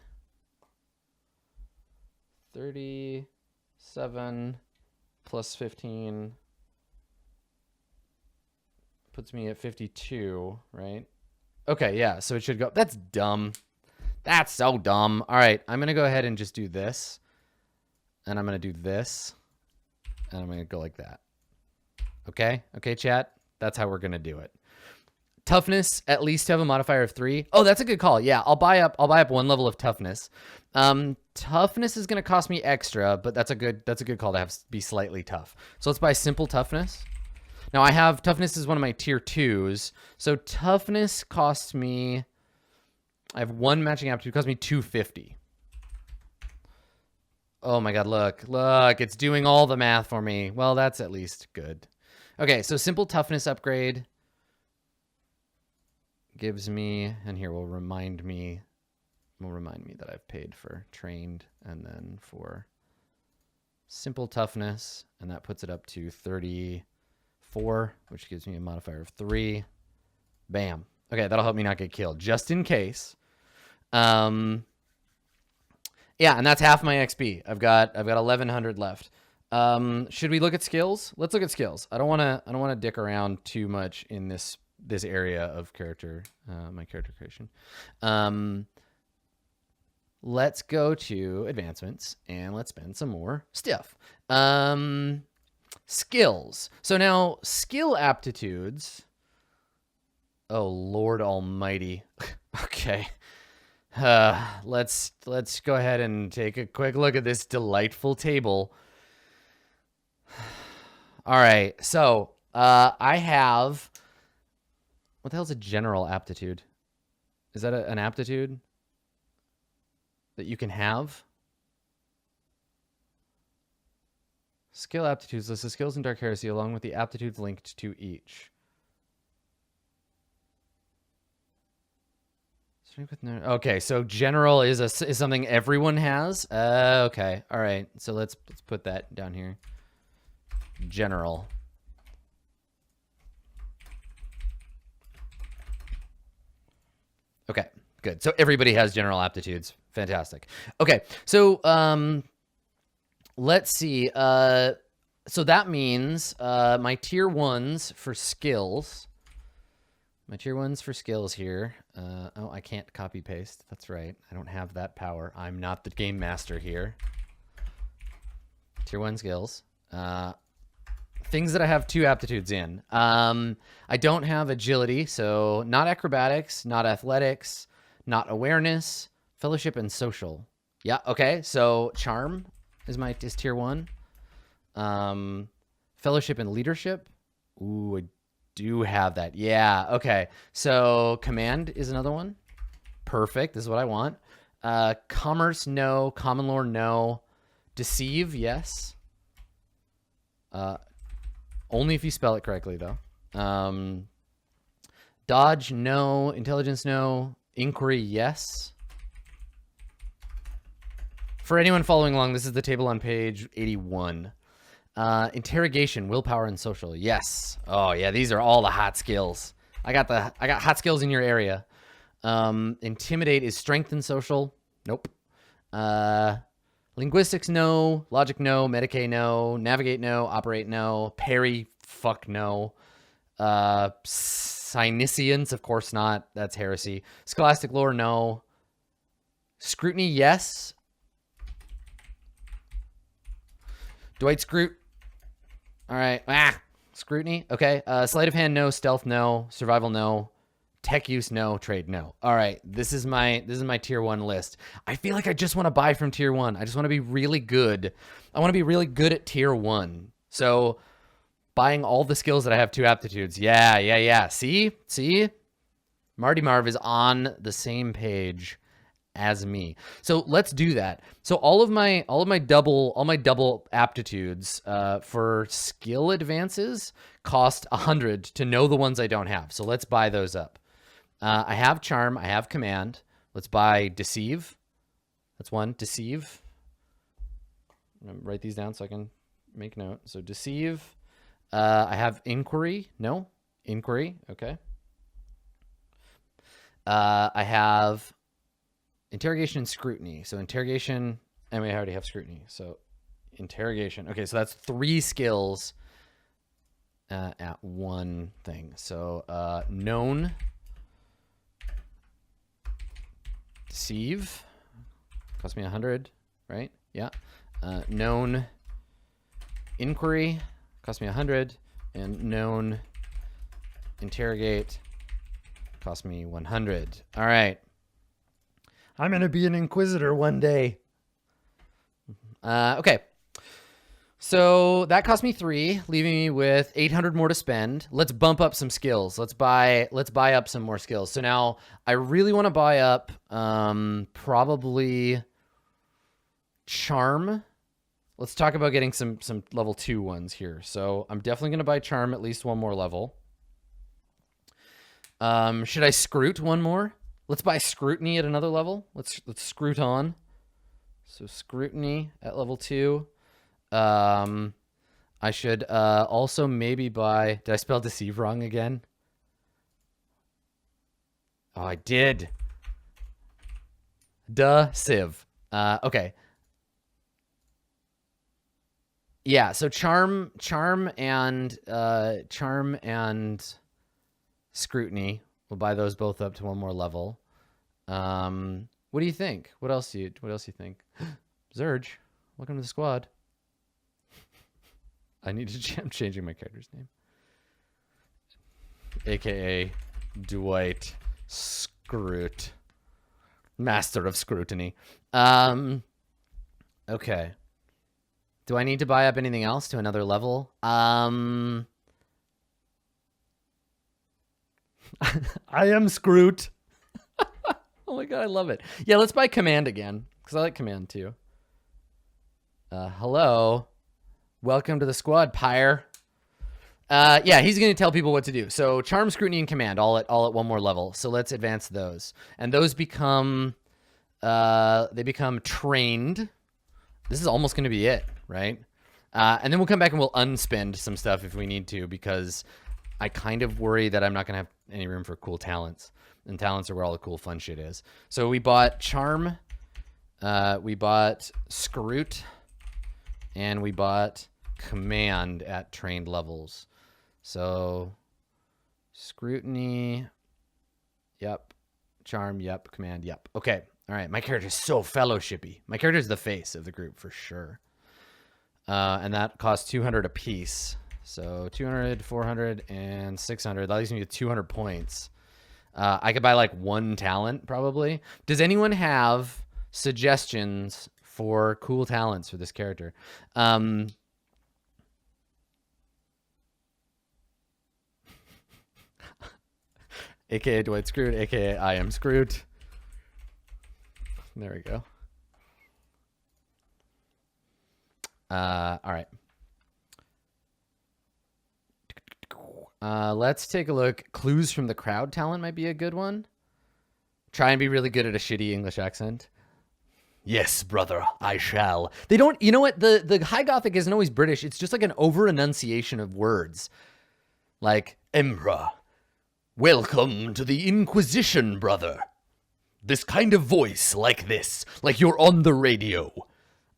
[SPEAKER 1] 37 plus 15 puts me at 52, right? Okay, yeah, so it should go. That's dumb. That's so dumb. All right, I'm going to go ahead and just do this. And I'm going to do this. And I'm going to go like that. Okay? Okay, chat? That's how we're going to do it. Toughness, at least have a modifier of 3. Oh, that's a good call. Yeah, I'll buy up 1 level of toughness. Toughness is going to cost me extra, but that's a good call to be slightly tough. So let's buy simple toughness. Now I have toughness is one of my tier 2s. So toughness costs me, I have 1 matching aptitude, costs me 250. Oh my god, look, it's doing all the math for me. Well, that's at least good. Okay, so simple toughness upgrade gives me, and here will remind me that I've paid for trained and then for simple toughness, and that puts it up to 34, which gives me a modifier of 3. Bam. Okay, that'll help me not get killed, just in case. Yeah, and that's half my XP. I've got 1100 left. Should we look at skills? Let's look at skills. I don't want to dick around too much in this area of character, my character creation. Let's go to advancements and let's spend some more stuff. Skills. So now skill aptitudes. Oh, Lord Almighty. Okay. Let's go ahead and take a quick look at this delightful table. All right. So, I have, what the hell's a general aptitude? Is that an aptitude that you can have? Skill aptitudes lists the skills in Dark Heresy along with the aptitudes linked to each. Okay, so general is something everyone has. Okay, all right. So let's put that down here. General. Okay, good. So everybody has general aptitudes. Fantastic. Okay, so let's see. So that means my tier 1s for skills. My tier 1s for skills here. Oh, I can't copy paste. That's right. I don't have that power. I'm not the game master here. Tier 1 skills. Things that I have 2 aptitudes in. I don't have agility, so not acrobatics, not athletics, not awareness, fellowship, and social. Yeah, okay. So charm is tier 1. Fellowship and leadership. Ooh, I do have that. Yeah, okay. So command is another one. Perfect. This is what I want. Commerce, no. Common lore, no. Deceive, yes. Only if you spell it correctly, though. Dodge, no. Intelligence, no. Inquiry, yes. For anyone following along, this is the table on page 81. Interrogation, willpower, and social. Yes. Oh yeah, these are all the hot skills. I got hot skills in your area. Intimidate is strength and social. Nope. Linguistics, no. Logic, no. Medicae, no. Navigate, no. Operate, no. Parry, fuck, no. Synesians, of course not. That's heresy. Scholastic lore, no. Scrutiny, yes. Dwight Scrute. All right. Scrutiny. Okay. Sleight of hand, no. Stealth, no. Survival, no. Tech use, no. Trade, no. All right. This is my tier 1 list. I feel like I just want to buy from tier 1. I just want to be really good. I want to be really good at tier 1. So buying all the skills that I have 2 aptitudes. Yeah. See? Marty Marv is on the same page as me. So let's do that. So all my double aptitudes for skill advances cost 100 to know the ones I don't have. So let's buy those up. I have charm, I have command. Let's buy deceive. That's 1. Deceive. I'm gonna write these down so I can make note. So deceive. I have inquiry. No, inquiry. Okay. I have interrogation and scrutiny. So interrogation, and we already have scrutiny. So interrogation. Okay, so that's 3 skills at 1 thing. So known, deceive. Cost me 100, right? Yeah. Known inquiry. Cost me 100. And known interrogate. Cost me 100. All right. I'm going to be an inquisitor one day. Okay. So that cost me 3, leaving me with 800 more to spend. Let's bump up some skills. Let's buy up some more skills. So now I really want to buy up probably charm. Let's talk about getting some level 2 ones here. So I'm definitely going to buy charm at least one more level. Should I scrut one more? Let's buy scrutiny at another level. Let's scrut on. So scrutiny at level 2. I should also maybe buy... Did I spell deceive wrong again? Oh, I did. Civ. Okay. Yeah, so charm and scrutiny. We'll buy those both up to one more level. What do you think? What else do you think? Zurge, welcome to the squad. I'm changing my character's name. AKA Dwight Scrut. Master of Scrutiny. Okay. Do I need to buy up anything else to another level? I am Scroot. Oh my god, I love it. Yeah, let's buy command again, because I like command too. Hello. Welcome to the squad, Pyre. Yeah, he's going to tell people what to do. So charm, scrutiny, and command all at one more level. So let's advance those. And those become they become trained. This is almost going to be it, right? And then we'll come back and we'll unspend some stuff if we need to, because I kind of worry that I'm not going to have any room for cool talents. And talents are where all the cool fun shit is. So we bought charm, we bought scrut, and we bought command at trained levels. So scrutiny, yep. Charm, yep. Command, yep. Okay. All right. My character is so fellowshipy. My character is the face of the group for sure. And that costs 200 a piece. So 200, 400, and 600. That leaves me with 200 points. I could buy like one talent probably. Does anyone have suggestions for cool talents for this character? AKA Dwight Screwed, AKA I am Screwed. There we go. All right. Let's take a look. Clues from the crowd talent might be a good one. Try and be really good at a shitty English accent. Yes, brother, I shall. They don't, you know what? The High Gothic isn't always British. It's just like an over enunciation of words. Like, Emperor, welcome to the Inquisition, brother. This kind of voice like this, like you're on the radio.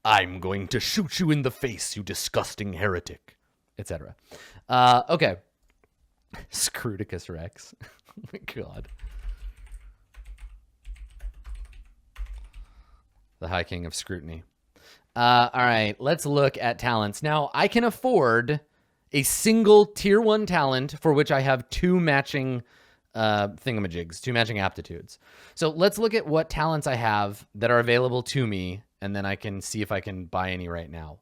[SPEAKER 1] I'm going to shoot you in the face, you disgusting heretic, etc. Okay. Scruticus Rex. Oh my god. The High King of Scrutiny. All right, let's look at talents. Now, I can afford a single tier 1 talent for which I have 2 matching thingamajigs, 2 matching aptitudes. So let's look at what talents I have that are available to me, and then I can see if I can buy any right now.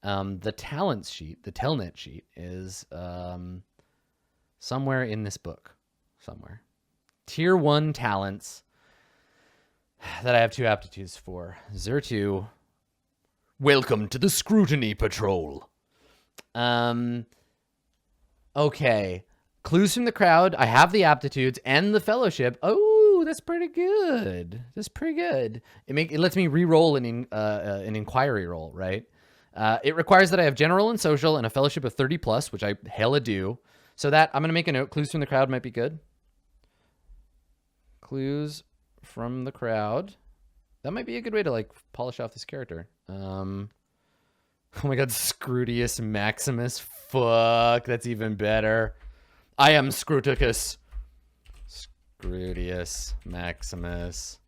[SPEAKER 1] The talents sheet, the Telnet sheet, is somewhere in this book. Somewhere. Tier 1 talents that I have 2 aptitudes for. Zertu. Welcome to the Scrutiny Patrol. Okay. Clues from the crowd. I have the aptitudes and the fellowship. Oh, that's pretty good. That's pretty good. It lets me re-roll an inquiry roll, right? It requires that I have general and social and a fellowship of 30 plus, which I hella do. So that I'm going to make a note. Clues from the crowd might be good. Clues from the crowd. That might be a good way to like polish off this character. Oh my god, Scrutius Maximus. Fuck, that's even better. I am Scruticus. Scrutius Maximus.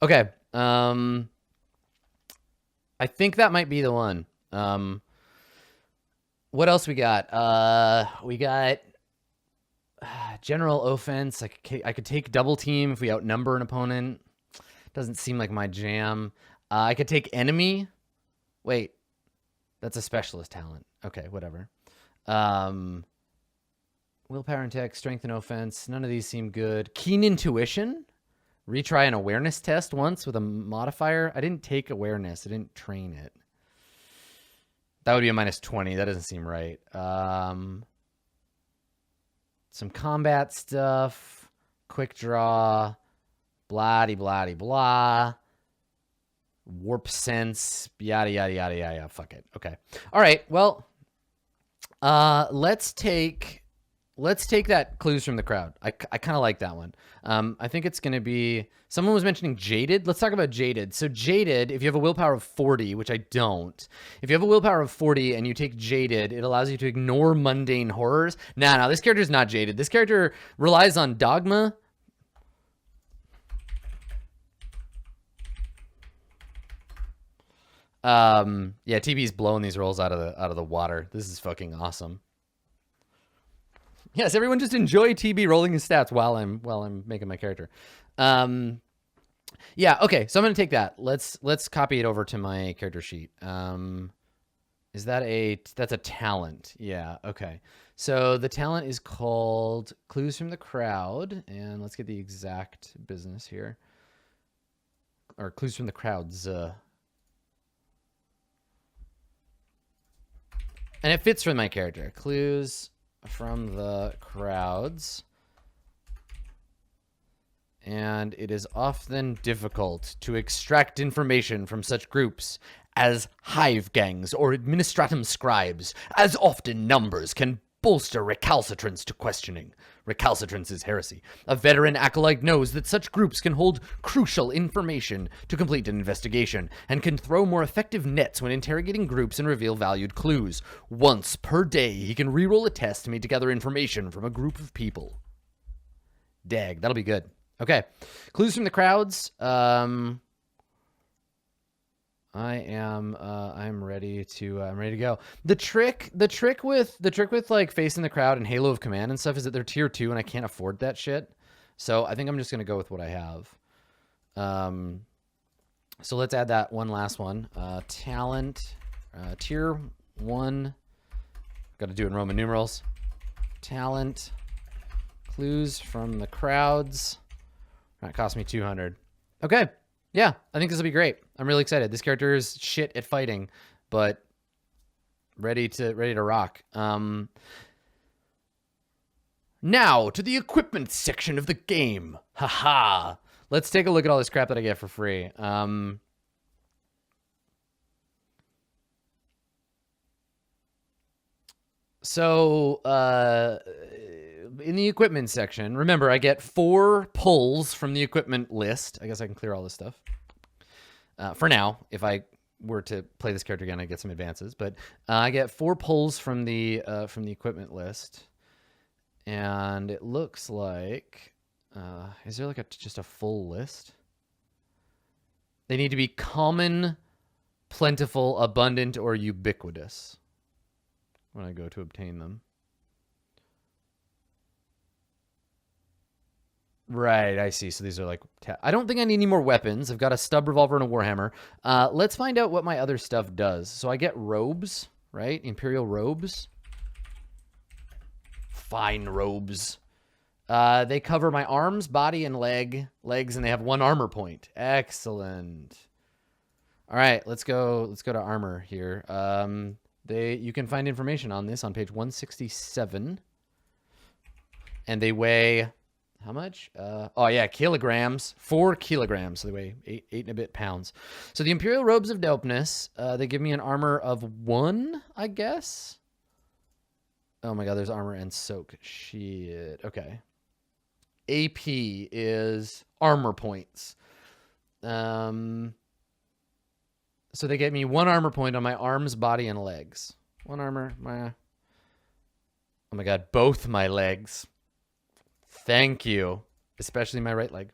[SPEAKER 1] Okay. I think that might be the one. What else we got? We got general offense. I could take double team if we outnumber an opponent. Doesn't seem like my jam. I could take enemy. Wait, that's a specialist talent. Okay, whatever. Willpower and tech, strength and offense. None of these seem good. Keen intuition. Retry an awareness test once with a modifier. I didn't take awareness. I didn't train it. That would be a -20. That doesn't seem right. Some combat stuff. Quick draw. Blah-de-blah-de-blah. Warp sense. Yada, yada, yada, yada. Fuck it. Okay. All right. Well, let's take that clues from the crowd. I kind of like that one. I think it's going to be... Someone was mentioning Jaded. Let's talk about Jaded. So Jaded, if you have a willpower of 40, which I don't, if you have a willpower of 40 and you take Jaded, it allows you to ignore mundane horrors. Nah, this character is not Jaded. This character relies on dogma. Yeah, TB's blowing these rolls out of the water. This is fucking awesome. Yes, everyone just enjoy TB rolling his stats while I'm making my character. Yeah, okay, so I'm gonna take that. Let's copy it over to my character sheet. Is that that's a talent? Yeah, okay. So the talent is called Clues from the Crowd, and let's get the exact business here. Or Clues from the Crowds. And it fits for my character. Clues from the crowds. And it is often difficult to extract information from such groups as hive gangs or administratum scribes, as often numbers can bolster recalcitrance to questioning. Recalcitrance is heresy. A veteran acolyte knows that such groups can hold crucial information to complete an investigation and can throw more effective nets when interrogating groups and reveal valued clues. Once per day, he can reroll a test to meet together information from a group of people. Dag, that'll be good. Okay, clues from the crowds. I'm ready to go. The trick with like facing the crowd and Halo of Command and stuff is that they're tier 2 and I can't afford that shit. So I think I'm just gonna go with what I have. So let's add that one last one. Talent, tier 1. Got to do it in Roman numerals. Talent, clues from the crowds. That cost me 200. Okay. Yeah, I think this will be great. I'm really excited. This character is shit at fighting, but ready to rock. Now to the equipment section of the game. Haha. Let's take a look at all this crap that I get for free. In the equipment section, remember, I get 4 pulls from the equipment list. I guess I can clear all this stuff. For now, if I were to play this character again, I get some advances. But I get 4 pulls from the equipment list. And it looks like... is there like just a full list? They need to be common, plentiful, abundant, or ubiquitous when I go to obtain them. Right, I see. So these are like... I don't think I need any more weapons. I've got a stub revolver and a warhammer. Let's find out what my other stuff does. So I get robes, right? Imperial robes. Fine robes. They cover my arms, body, and legs, and they have 1 armor point. Excellent. All right, let's go to armor here. You can find information on this on page 167. And they weigh... How much? Oh, yeah, kilograms. 4 kilograms. So they weigh 8 and a bit pounds. So the Imperial Robes of Dopeness, they give me an armor of 1, I guess. Oh, my God, there's armor and soak. Shit. Okay. AP is armor points. So they get me 1 armor point on my arms, body, and legs. 1 armor. Oh, my God, both my legs. Thank you. Especially my right leg.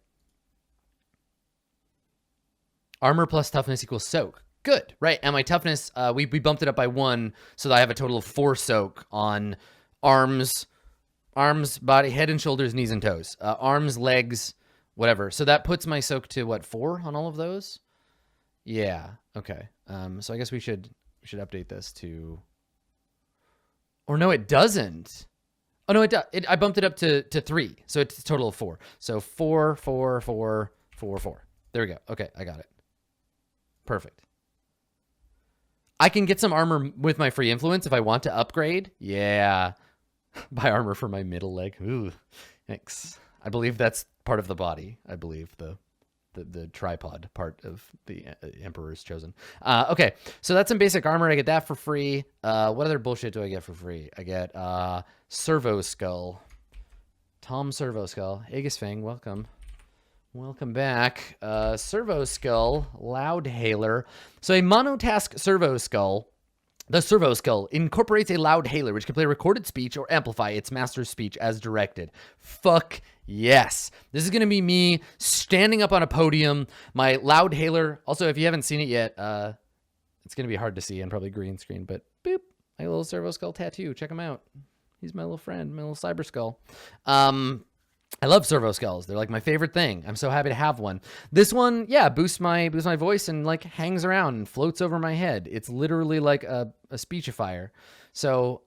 [SPEAKER 1] Armor plus toughness equals soak. Good, right? And my toughness, we bumped it up by 1, so that I have a total of 4 soak on arms, body, head and shoulders, knees and toes. Arms, legs, whatever. So that puts my soak to what, 4 on all of those? Yeah. Okay. So I guess we should update this to. Or no, it doesn't. Oh no, I bumped it up to 3, so it's a total of 4. So 4, 4, 4, 4, 4. There we go. Okay, I got it. Perfect. I can get some armor with my free influence if I want to upgrade. Yeah. Buy armor for my middle leg. Ooh, thanks. I believe that's part of the body. I believe the tripod part of the Emperor's Chosen. Okay, so that's some basic armor. I get that for free. What other bullshit do I get for free? I get Servo Skull. Tom Servo Skull. Aegis Fang, welcome. Welcome back. Servo Skull, Loud Hailer. So a monotask Servo Skull, the Servo Skull, incorporates a Loud Hailer, which can play recorded speech or amplify its master's speech as directed. Fuck yes. This is going to be me standing up on a podium. My Loud Hailer, also, if you haven't seen it yet, it's going to be hard to see and probably green screen, but boop, my little Servo Skull tattoo. Check him out. He's my little friend, my little Cyber Skull. I love Servo Skulls. They're like my favorite thing. I'm so happy to have one. This one, yeah, boosts my voice and like hangs around and floats over my head. It's literally like a speechifier. So,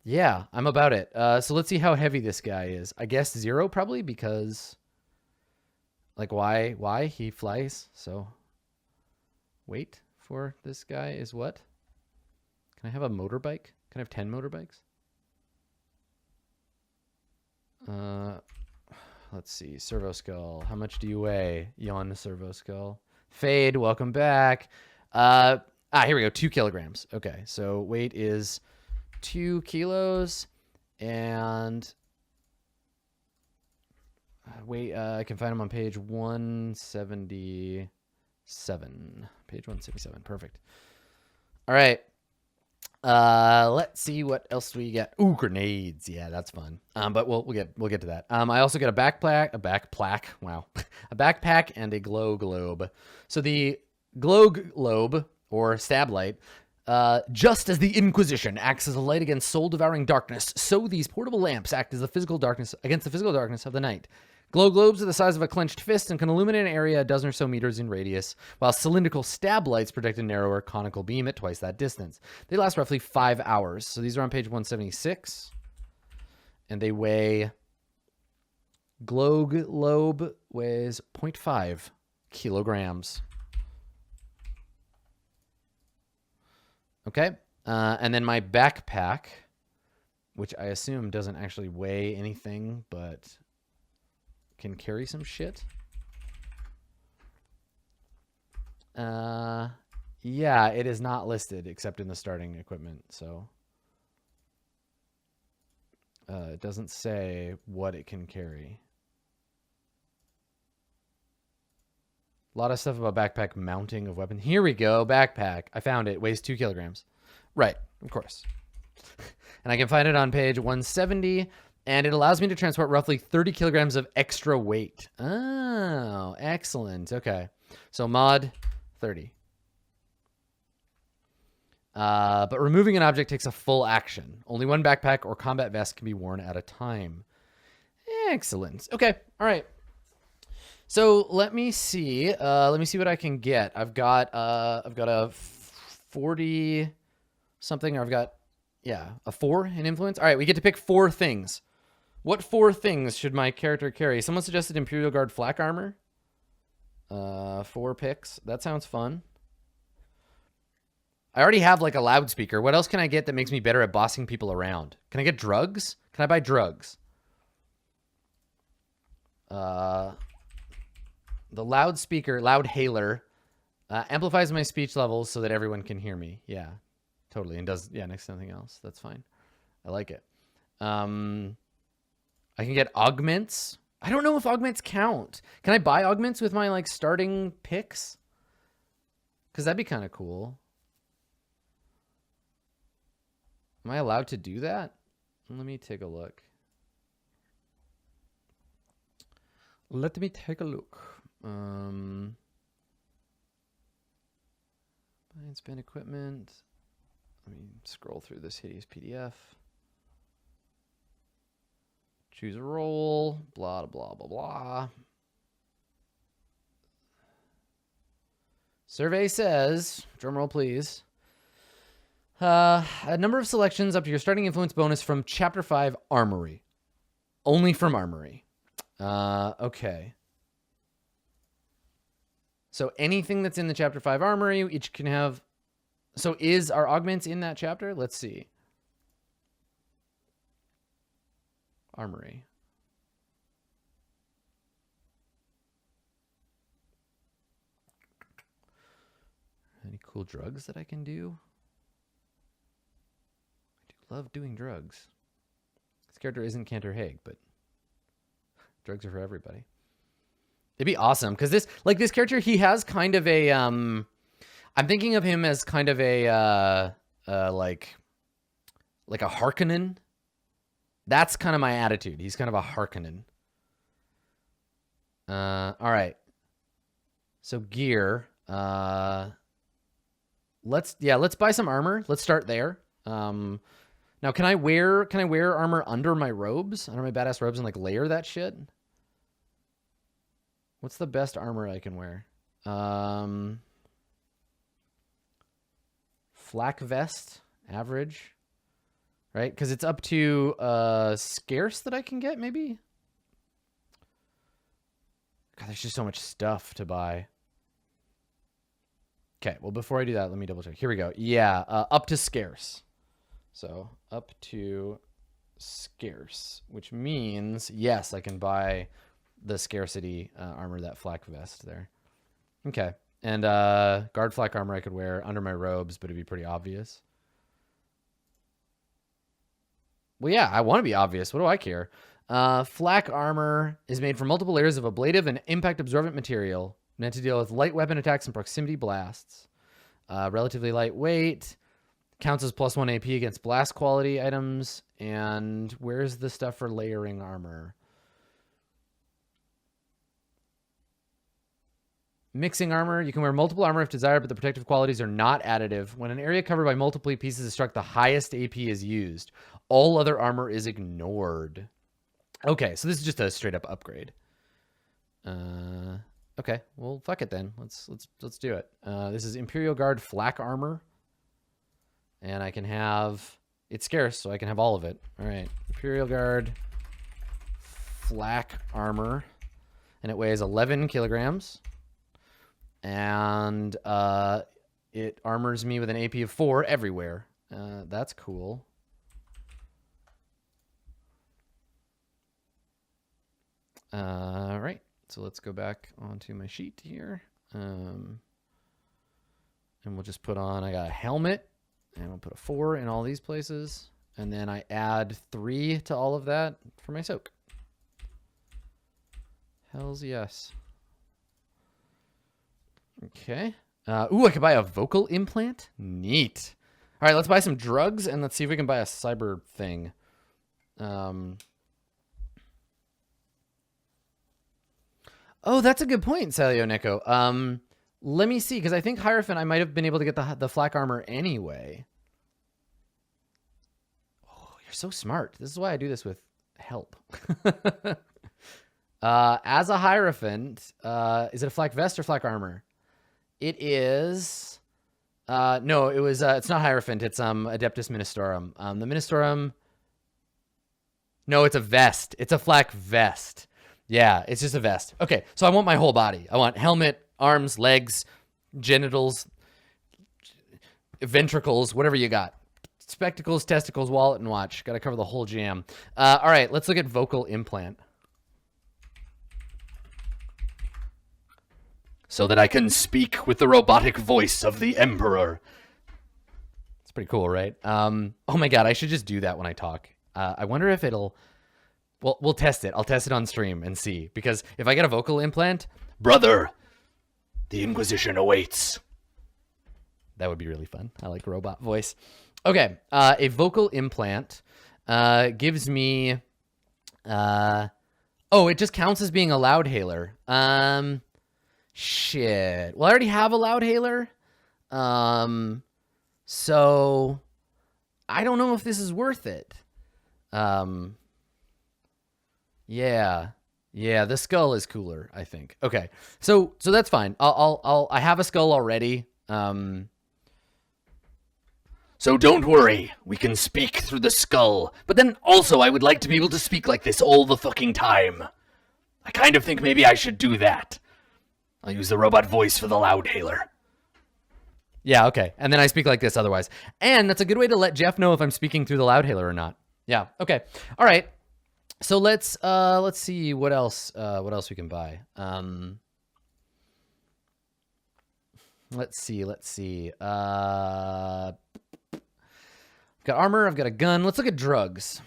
[SPEAKER 1] yeah, I'm about it. So let's see how heavy this guy is. I guess 0 probably because like why he flies. So weight for this guy is what? Can I have a motorbike? Can I have 10 motorbikes? Let's see. Servo Skull. How much do you weigh? Yawn Servo Skull. Fade, welcome back. Here we go. 2 kilograms. Okay, so weight is 2 kilos. And weight, I can find him on page 177. Page 177. Perfect. All right. Let's see what else we get. Ooh, grenades. Yeah, that's fun. But we'll get to that. I also get a backpack. Wow. A backpack and a glow globe. So the glow globe or stab light, just as the Inquisition acts as a light against soul-devouring darkness, so these portable lamps act as the physical darkness against the physical darkness of the night. Glow globes are the size of a clenched fist and can illuminate an area a dozen or so meters in radius, while cylindrical stab lights project a narrower conical beam at twice that distance. They last roughly 5 hours. So these are on page 176. And they weigh... Glow globe weighs 0.5 kilograms. Okay. And then my backpack, which I assume doesn't actually weigh anything, but... can carry some shit. Yeah, it is not listed except in the starting equipment, so it doesn't say what it can carry. A lot of stuff about backpack mounting of weapon. Here we go, backpack. I found it. Weighs 2 kilograms. Right, of course. And I can find it on page 170. And it allows me to transport roughly 30 kilograms of extra weight. Oh, excellent. Okay. So mod 30. But removing an object takes a full action. Only one backpack or combat vest can be worn at a time. Excellent. Okay. All right. So let me see. Let me see what I can get. I've got a 40 something, or I've got, yeah, a 4 in influence. All right. We get to pick 4 things. What 4 things should my character carry? Someone suggested Imperial Guard flak armor. 4 picks. That sounds fun. I already have like a loudspeaker. What else can I get that makes me better at bossing people around? Can I get drugs? Can I buy drugs? The loudspeaker, loud hailer, amplifies my speech levels so that everyone can hear me. Yeah, totally. And does, yeah, next to nothing else. That's fine. I like it. I can get augments. I don't know if augments count. Can I buy augments with my like starting picks? Because that'd be kind of cool. Am I allowed to do that? Let me take a look. Let me take a look. Science band equipment. Let me scroll through this hideous PDF. Choose a role. Blah, blah, blah, blah. Survey says, drumroll please, a number of selections up to your starting influence bonus from Chapter 5 Armory. Only from Armory. Okay. So anything that's in the Chapter 5 Armory, each can have... So are augments in that chapter? Let's see. Armory. Any cool drugs that I can do? I do love doing drugs. This character isn't Cantor Hague, but drugs are for everybody. It'd be awesome because this character, he has kind of a I'm thinking of him as kind of a like a Harkonnen. That's kind of my attitude. He's kind of a Harkonnen. All right. So gear. Let's buy some armor. Let's start there. Now can I wear armor under my robes? Under my badass robes and like layer that shit? What's the best armor I can wear? Flak vest, average. Right? Because it's up to scarce that I can get, maybe? God, there's just so much stuff to buy. Okay, well, before I do that, let me double check. Here we go. Yeah, up to scarce. So, up to scarce, which means, yes, I can buy the scarcity armor, that flak vest there. Okay, and guard flak armor I could wear under my robes, but it'd be pretty obvious. Well, yeah, I want to be obvious. What do I care? Flak armor is made from multiple layers of ablative and impact-absorbent material, meant to deal with light weapon attacks and proximity blasts. Relatively lightweight. Counts as +1 AP against blast quality items. And where's the stuff for layering armor? Mixing armor. You can wear multiple armor if desired, but the protective qualities are not additive. When an area covered by multiple pieces is struck, the highest AP is used. All other armor is ignored. Okay, so this is just a straight up upgrade. Okay, well, fuck it then. Let's do it. This is Imperial Guard flak armor, and I can have it's scarce, so I can have all of it. All right, Imperial Guard flak armor, and it weighs 11 kilograms, and it armors me with an AP of 4 everywhere. That's cool. All right. So let's go back onto my sheet here. And we'll just put on, I got a helmet, and we'll put a 4 in all these places. And then I add 3 to all of that for my soak. Hells yes. Okay. Ooh, I could buy a vocal implant? Neat. All right, let's buy some drugs, and let's see if we can buy a cyber thing. Oh, that's a good point, Salio Neko. Let me see, because I think Hierophant, I might have been able to get the flak armor anyway. Oh, you're so smart. This is why I do this with help. As a Hierophant, is it a flak vest or flak armor? It is... no, it was... it's not Hierophant. It's Adeptus Ministorum. The Ministorum... No, it's a vest. It's a flak vest. Yeah, it's just a vest. Okay, so I want my whole body. I want helmet, arms, legs, genitals, ventricles, whatever you got. Spectacles, testicles, wallet, and watch. Got to cover the whole jam. All right, let's look at vocal implant. So that I can speak with the robotic voice of the Emperor. It's pretty cool, right? Oh my god, I should just do that when I talk. I wonder if it'll... Well, we'll test it. I'll test it on stream and see. Because if I get a vocal implant... Brother, the Inquisition awaits. That would be really fun. I like robot voice. Okay, a vocal implant gives me... oh, it just counts as being a loud hailer. Shit. Well, I already have a loud hailer. So I don't know if this is worth it. Yeah. Yeah, the skull is cooler, I think. Okay. So that's fine. I have a skull already. So don't worry, we can speak through the skull. But then also I would like to be able to speak like this all the fucking time. I kind of think maybe I should do that. I'll use the robot voice for the loudhailer. Yeah, okay. And then I speak like this otherwise. And that's a good way to let Jeff know if I'm speaking through the loudhailer or not. Yeah, okay. All right. So let's see what else we can buy. Let's see. I've got armor, I've got a gun. Let's look at drugs.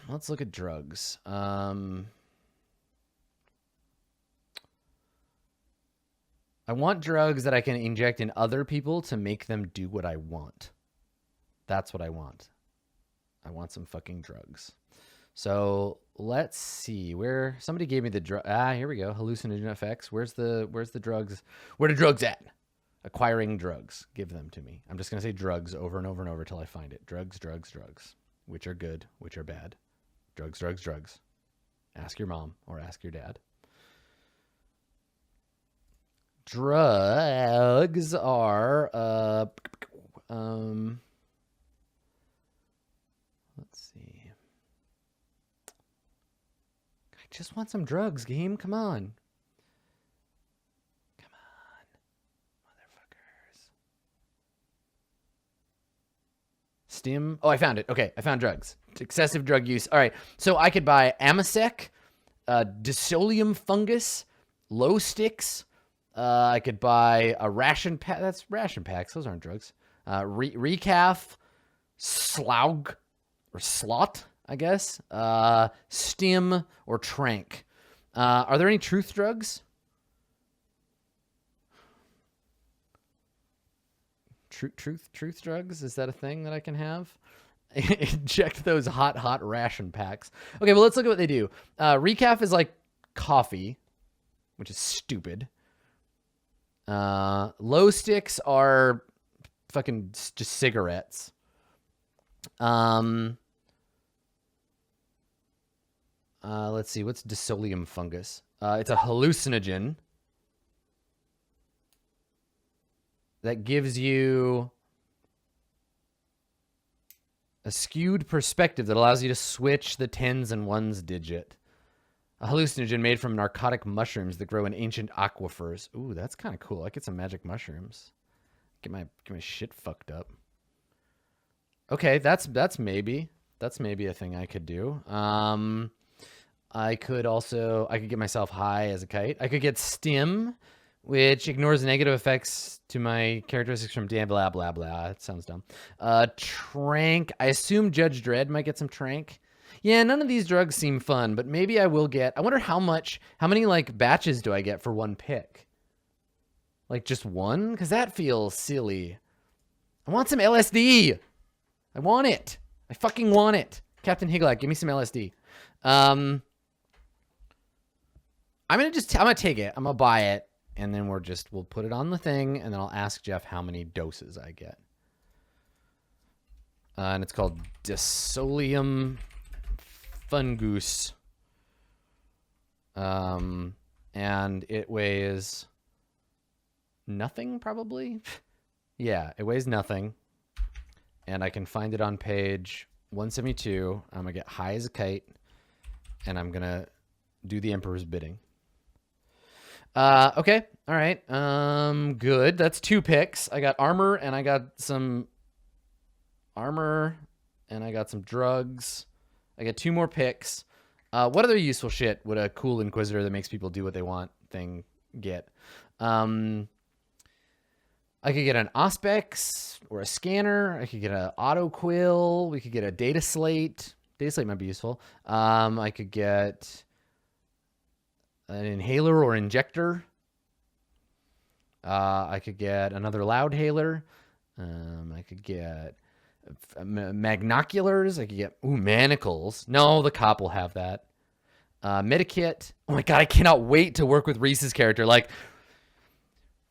[SPEAKER 1] I want drugs that I can inject in other people to make them do what I want. That's what I want. I want some fucking drugs. So let's see where somebody gave me the drug. Here we go. Hallucinogen effects. Where's the drugs? Where the drugs at? Acquiring drugs. Give them to me. I'm just going to say drugs over and over and over till I find it. Drugs. Which are good, which are bad. Drugs. Ask your mom or ask your dad. Drugs are let's see. I just want some drugs, game. Come on. Motherfuckers. Stim. Oh, I found it. Okay, I found drugs. Excessive drug use. All right. So I could buy Amasec, Disolium fungus, low sticks. I could buy a ration pack. That's ration packs. Those aren't drugs. Recaf, Slaug, or Slot, I guess. Stim or Trank. Are there any truth drugs? Truth drugs? Is that a thing that I can have? Inject those hot ration packs. Okay, well, let's look at what they do. Recaf is like coffee, which is stupid. Low sticks are fucking just cigarettes. Let's see, what's Disolium fungus? It's a hallucinogen that gives you a skewed perspective that allows you to switch the tens and ones digit. A hallucinogen made from narcotic mushrooms that grow in ancient aquifers. Ooh, that's kind of cool. I get some magic mushrooms. Get my shit fucked up. Okay, that's maybe a thing I could do. I could get myself high as a kite. I could get Stim, which ignores negative effects to my characteristics from Dan, blah, blah, blah. It sounds dumb. Trank. I assume Judge Dredd might get some Trank. Yeah, none of these drugs seem fun, but maybe I will get... I wonder how many, like, batches do I get for one pick? Like, just one? Because that feels silly. I want some LSD! I want it! I fucking want it! Captain Higlak, give me some LSD. I'm gonna take it. I'm gonna buy it. And then we'll put it on the thing, and then I'll ask Jeff how many doses I get. And it's called Disolium fungus. And it weighs nothing, probably. Yeah, it weighs nothing. And I can find it on page 172. I'm gonna get high as a kite, and I'm gonna do the Emperor's bidding. Okay. All right. Good. That's 2 picks. I got armor and I got some drugs. I got 2 more picks. What other useful shit would a cool Inquisitor that makes people do what they want thing get? I could get an Auspex or a scanner. I could get an autoquill. We could get a data slate. Data slate might be useful. I could get an inhaler or injector. I could get another loudhailer. I could get magnoculars. I could get manacles. No, the cop will have that. Medikit. Oh my god, I cannot wait to work with Reese's character. Like,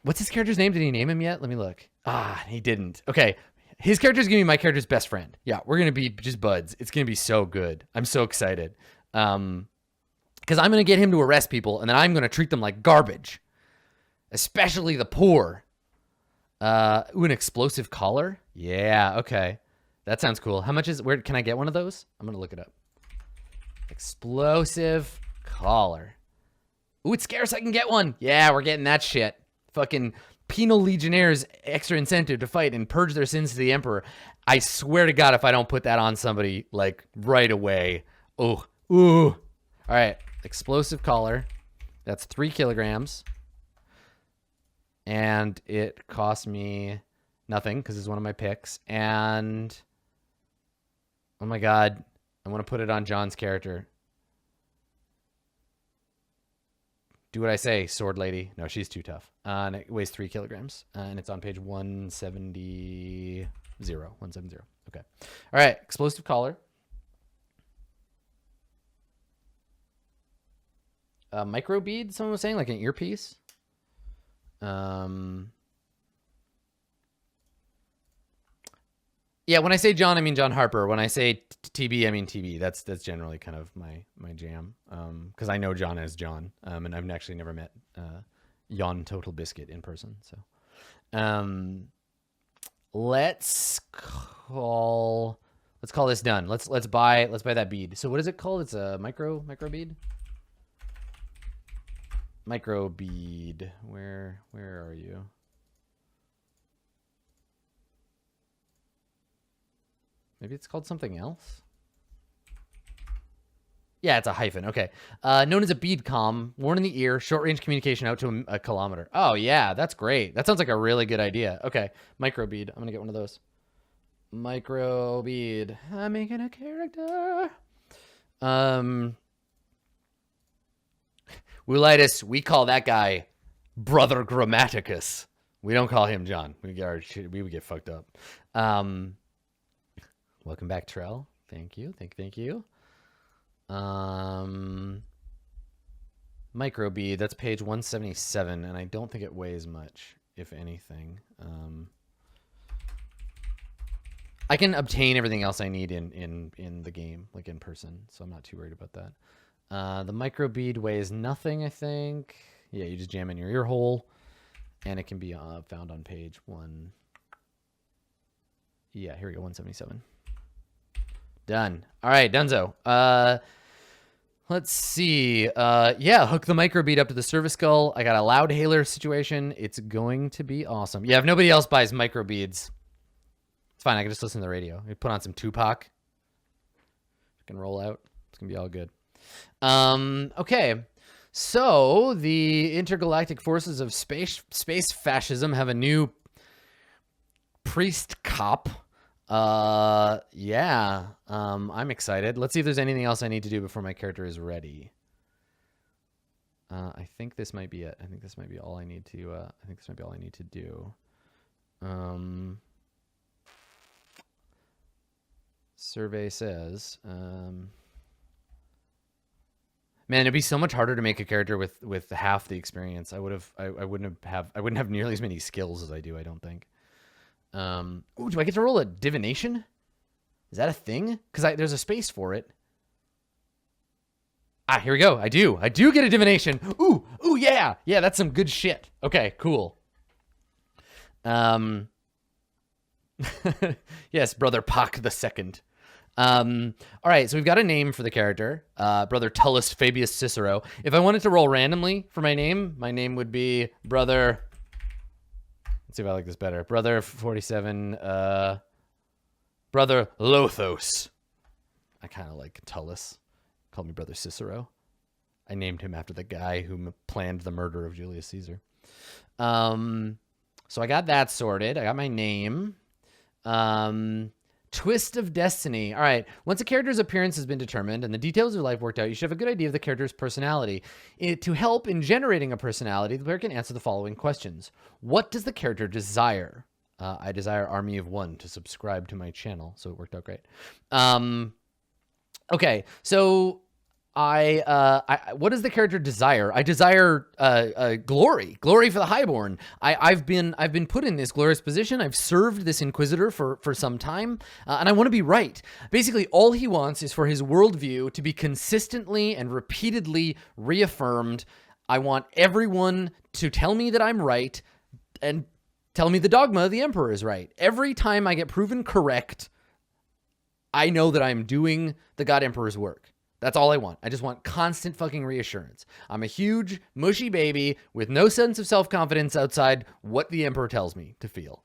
[SPEAKER 1] what's his character's name? Did he name him yet? Let me look. Ah, he didn't. Okay. His character's gonna be my character's best friend. Yeah, we're gonna be just buds. It's gonna be so good. I'm so excited. Because I'm gonna get him to arrest people, and then I'm gonna treat them like garbage, especially the poor. Ooh, an explosive collar. Yeah, okay, that sounds cool. How much is? Where can I get one of those? I'm gonna look it up. Explosive collar. Ooh, it's scarce. I can get one. Yeah, we're getting that shit. Fucking penal legionnaires, extra incentive to fight and purge their sins to the emperor. I swear to God, if I don't put that on somebody like right away. Oh, ooh. All right, explosive collar. That's 3 kilograms, and it cost me nothing because it's one of my picks. And oh my God, I want to put it on John's character. Do what I say, sword lady. No, she's too tough. And it weighs 3 kilograms. And it's on page 170. 170. Okay. All right. Explosive collar. Micro bead, someone was saying, like an earpiece. Yeah, when I say John, I mean John Harper. When I say TB, I mean TB. That's generally kind of my jam. Because I know John as John, and I've actually never met Jan Total Biscuit in person. So, let's call this done. Let's buy that bead. So what is it called? It's a micro bead. Micro bead. Where are you? Maybe it's called something else. Yeah, it's a hyphen. Okay. Known as a bead comm, worn in the ear, short range communication out to a kilometer. Oh, yeah, that's great. That sounds like a really good idea. Okay. Micro bead. I'm going to get one of those. Micro bead. I'm making a character. Woolitis, we call that guy Brother Grammaticus. We don't call him John. We would get fucked up. Welcome back, Trell. Thank you. Thank you. Micro bead, that's page 177, and I don't think it weighs much, if anything. I can obtain everything else I need in the game, like in person, so I'm not too worried about that. The micro bead weighs nothing, I think. Yeah, you just jam in your ear hole, and it can be found on page 1. Yeah, here we go, 177. Done. All right, Dunzo. Let's see. Yeah, hook the microbead up to the service skull. I got a loud hailer situation. It's going to be awesome. Yeah, if nobody else buys microbeads, it's fine. I can just listen to the radio. We put on some Tupac. I can roll out. It's gonna be all good. Okay. So the intergalactic forces of space fascism have a new priest cop. Yeah. I'm excited. Let's see if there's anything else I need to do before my character is ready. I think this might be it. I think this might be all I need to do. Survey says, man, it'd be so much harder to make a character with half the experience. I wouldn't have nearly as many skills as I do, I don't think. Ooh, do I get to roll a divination? Is that a thing? Because there's a space for it. Ah, here we go. I do get a divination. Ooh, yeah. Yeah, that's some good shit. Okay, cool. Yes, Brother Pak the Second. All right, so we've got a name for the character. Brother Tullus Fabius Cicero. If I wanted to roll randomly for my name would be Brother... Let's see if I like this better. Brother 47, Brother Lothos. I kind of like Tullus. Called me Brother Cicero. I named him after the guy who planned the murder of Julius Caesar. So I got that sorted. I got my name. Twist of Destiny. All right. Once a character's appearance has been determined and the details of their life worked out, you should have a good idea of the character's personality. To help in generating a personality, the player can answer the following questions. What does the character desire? I desire Army of One to subscribe to my channel, so it worked out great. Okay, so What does the character desire? I desire glory for the Highborn. I've been put in this glorious position. I've served this Inquisitor for some time, and I want to be right. Basically, all he wants is for his worldview to be consistently and repeatedly reaffirmed. I want everyone to tell me that I'm right and tell me the dogma of the Emperor is right. Every time I get proven correct, I know that I'm doing the God Emperor's work. That's all I want. I just want constant fucking reassurance. I'm a huge, mushy baby with no sense of self-confidence outside what the Emperor tells me to feel.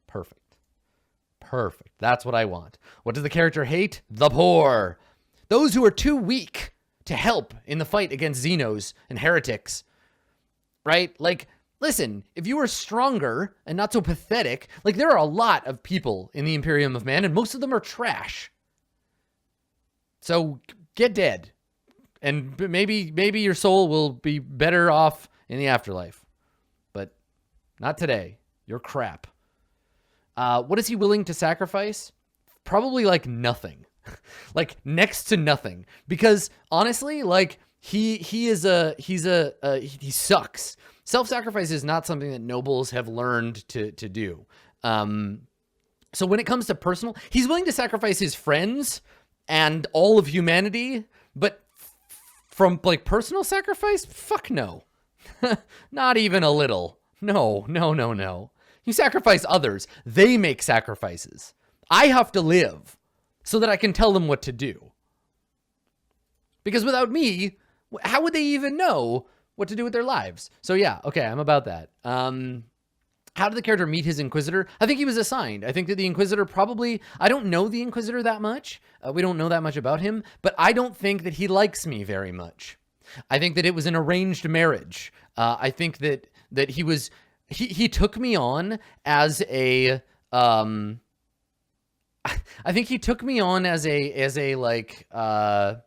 [SPEAKER 1] Perfect. Perfect. That's what I want. What does the character hate? The poor. Those who are too weak to help in the fight against Xenos and heretics. Right? Like, listen, if you were stronger and not so pathetic, like there are a lot of people in the Imperium of Man, and most of them are trash. So get dead, and maybe your soul will be better off in the afterlife, but not today. You're crap. What is he willing to sacrifice? Probably like nothing, like next to nothing, because honestly, like he sucks. Self-sacrifice is not something that nobles have learned to do. So when it comes to personal, he's willing to sacrifice his friends and all of humanity, but from like personal sacrifice, fuck no. Not even a little. No. You sacrifice others. They make sacrifices. I have to live so that I can tell them what to do. Because without me, how would they even know what to do with their lives? So yeah, okay, I'm about that. How did the character meet his Inquisitor? I think he was assigned. I think that the Inquisitor probably... I don't know the Inquisitor that much. We don't know that much about him. But I don't think that he likes me very much. I think that it was an arranged marriage. I think that he was... He took me on as a... I think he took me on as a like... a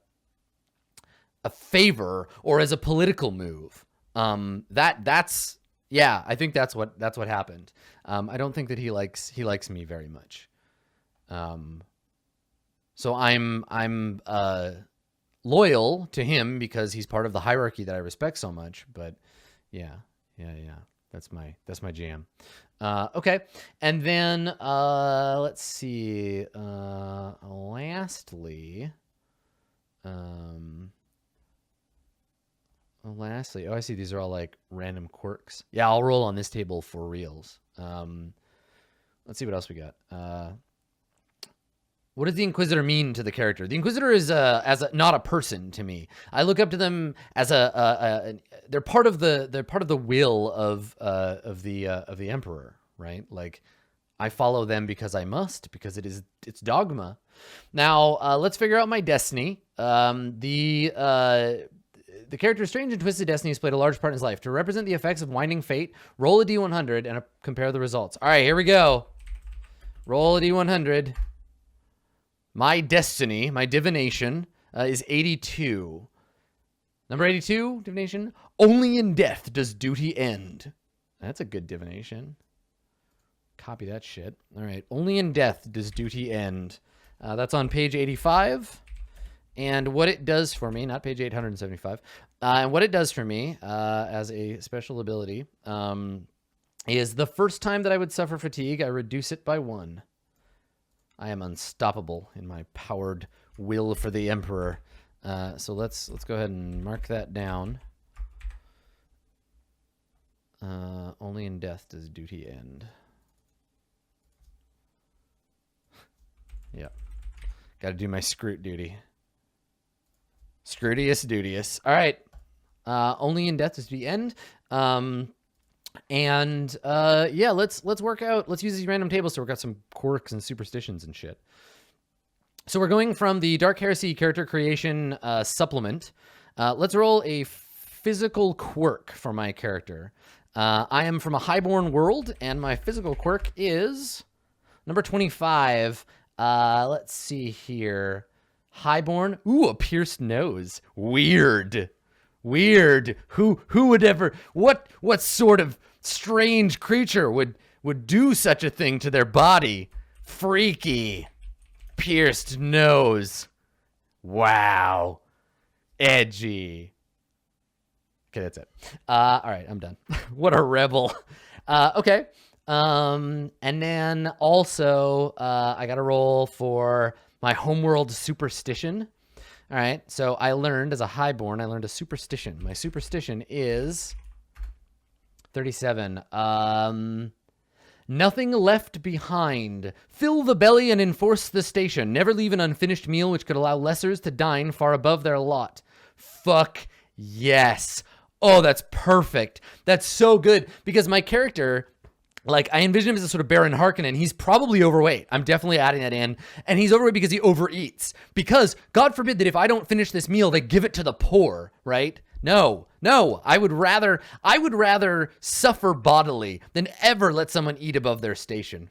[SPEAKER 1] favor or as a political move. That's... Yeah, I think that's what happened. I don't think that he likes me very much. So I'm loyal to him because he's part of the hierarchy that I respect so much. But yeah. That's my jam. Okay, and then let's see. Lastly, oh, I see these are all like random quirks. Yeah, I'll roll on this table for reals. Let's see what else we got. What does the Inquisitor mean to the character? The Inquisitor is not a person to me. I look up to them as they're part of the will of the Emperor, right? Like I follow them because I must, because it's dogma. Now let's figure out my destiny. The character's strange and twisted destiny has played a large part in his life. To represent the effects of winding fate, roll a d100 and compare the results. All right, here we go. Roll a d100. My destiny, my divination, is 82. Number 82, divination. Only in death does duty end. That's a good divination. Copy that shit. All right, only in death does duty end. That's on page 85. And what it does for me, not page 875, and what it does for me as a special ability is the first time that I would suffer fatigue, I reduce it by 1. I am unstoppable in my powered will for the Emperor. So let's go ahead and mark that down. Only in death does duty end. Yep. Got to do my scroot duty. Scrutius Dudius. All right. Only in death is the end. Yeah, let's work out. Let's use these random tables to work out some quirks and superstitions and shit. So we're going from the Dark Heresy character creation supplement. Let's roll a physical quirk for my character. I am from a highborn world, and my physical quirk is number 25. Let's see here. Highborn. Ooh, a pierced nose. Weird. Who would ever? What sort of strange creature would do such a thing to their body? Freaky. Pierced nose. Wow. Edgy. Okay, that's it. All right, I'm done. What a rebel. Okay. And then also, I got to roll for my homeworld superstition. All right, so I learned as a highborn, I learned a superstition. My superstition is 37. Nothing left behind. Fill the belly and enforce the station. Never leave an unfinished meal which could allow lessers to dine far above their lot. Fuck yes. Oh, that's perfect. That's so good because my character, like, I envision him as a sort of Baron Harkonnen. He's probably overweight. I'm definitely adding that in. And he's overweight because he overeats. Because, God forbid that if I don't finish this meal, they give it to the poor, right? No. I would rather suffer bodily than ever let someone eat above their station.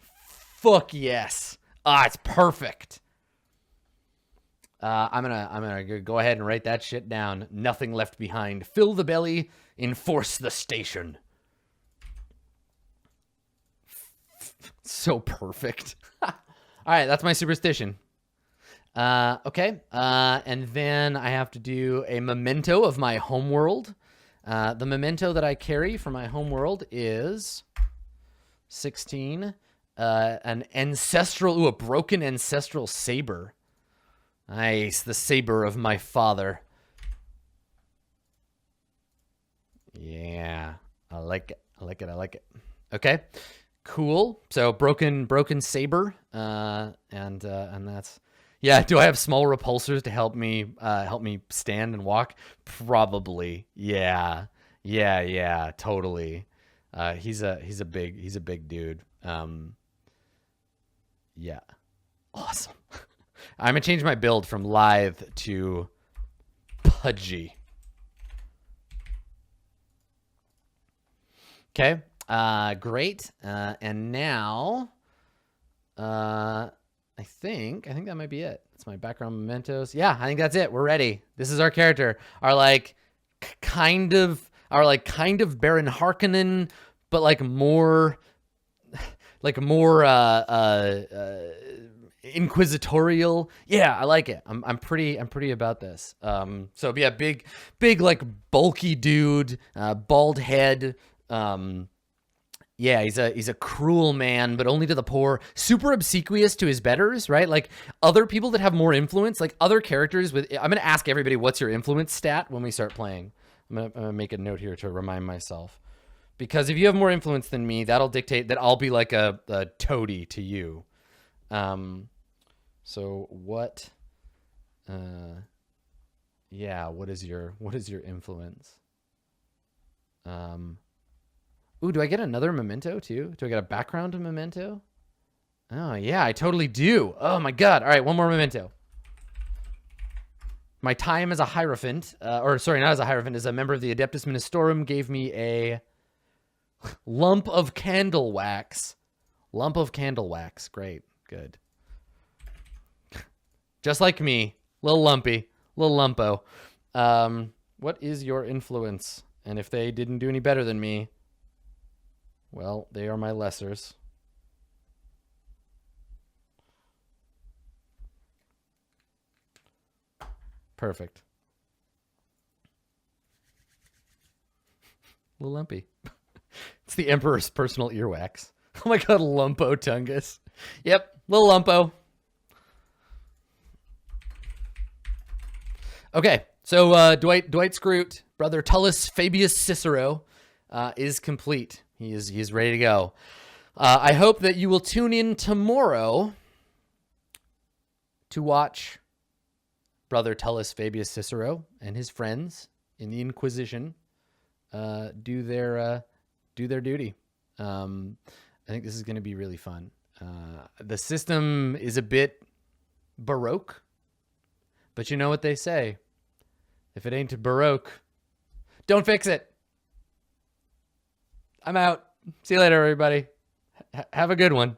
[SPEAKER 1] Fuck yes. It's perfect. I'm gonna go ahead and write that shit down. Nothing left behind. Fill the belly, enforce the station. So perfect. All right, that's my superstition. Okay. And then I have to do a memento of my homeworld. The memento that I carry for my homeworld is 16. An ancestral, a broken ancestral saber. Nice, the saber of my father. Yeah, I like it. Okay. Cool. So broken saber, and that's, yeah. Do I have small repulsors to help me stand and walk? Probably. Yeah. Totally. He's a big dude. Yeah. Awesome. I'm gonna change my build from lithe to pudgy. Okay. Great. And now, I think that might be it. It's my background mementos. Yeah, I think that's it. We're ready. This is our character. Our kind of Baron Harkonnen, but more inquisitorial. Yeah, I like it. I'm pretty about this. So yeah, big bulky dude, bald head. Yeah, he's a cruel man, but only to the poor. Super obsequious to his betters, right? Like other people that have more influence, like other characters with. I'm gonna ask everybody what's your influence stat when we start playing. I'm gonna make a note here to remind myself, because if you have more influence than me, that'll dictate that I'll be like a toady to you. So what? Yeah, what is your influence? Ooh, do I get another memento too? Do I get a background memento? Oh, yeah, I totally do. Oh, my God. All right, one more memento. My time as a Hierophant, or sorry, not as a Hierophant, as a member of the Adeptus Ministorum, gave me a lump of candle wax. Lump of candle wax. Great. Good. Just like me. Little lumpy. Little lumpo. What is your influence? And if they didn't do any better than me, well, they are my lessers. Perfect. Little lumpy. It's the Emperor's personal earwax. Oh my God, Lumpo Tungus. Yep, little Lumpo. Okay, so Dwight Schrute, Brother Tullus Fabius Cicero, is complete. He's ready to go. I hope that you will tune in tomorrow to watch Brother Tullus Fabius Cicero and his friends in the Inquisition do their duty. I think this is going to be really fun. The system is a bit Baroque, but you know what they say. If it ain't Baroque, don't fix it. I'm out. See you later, everybody. Have a good one.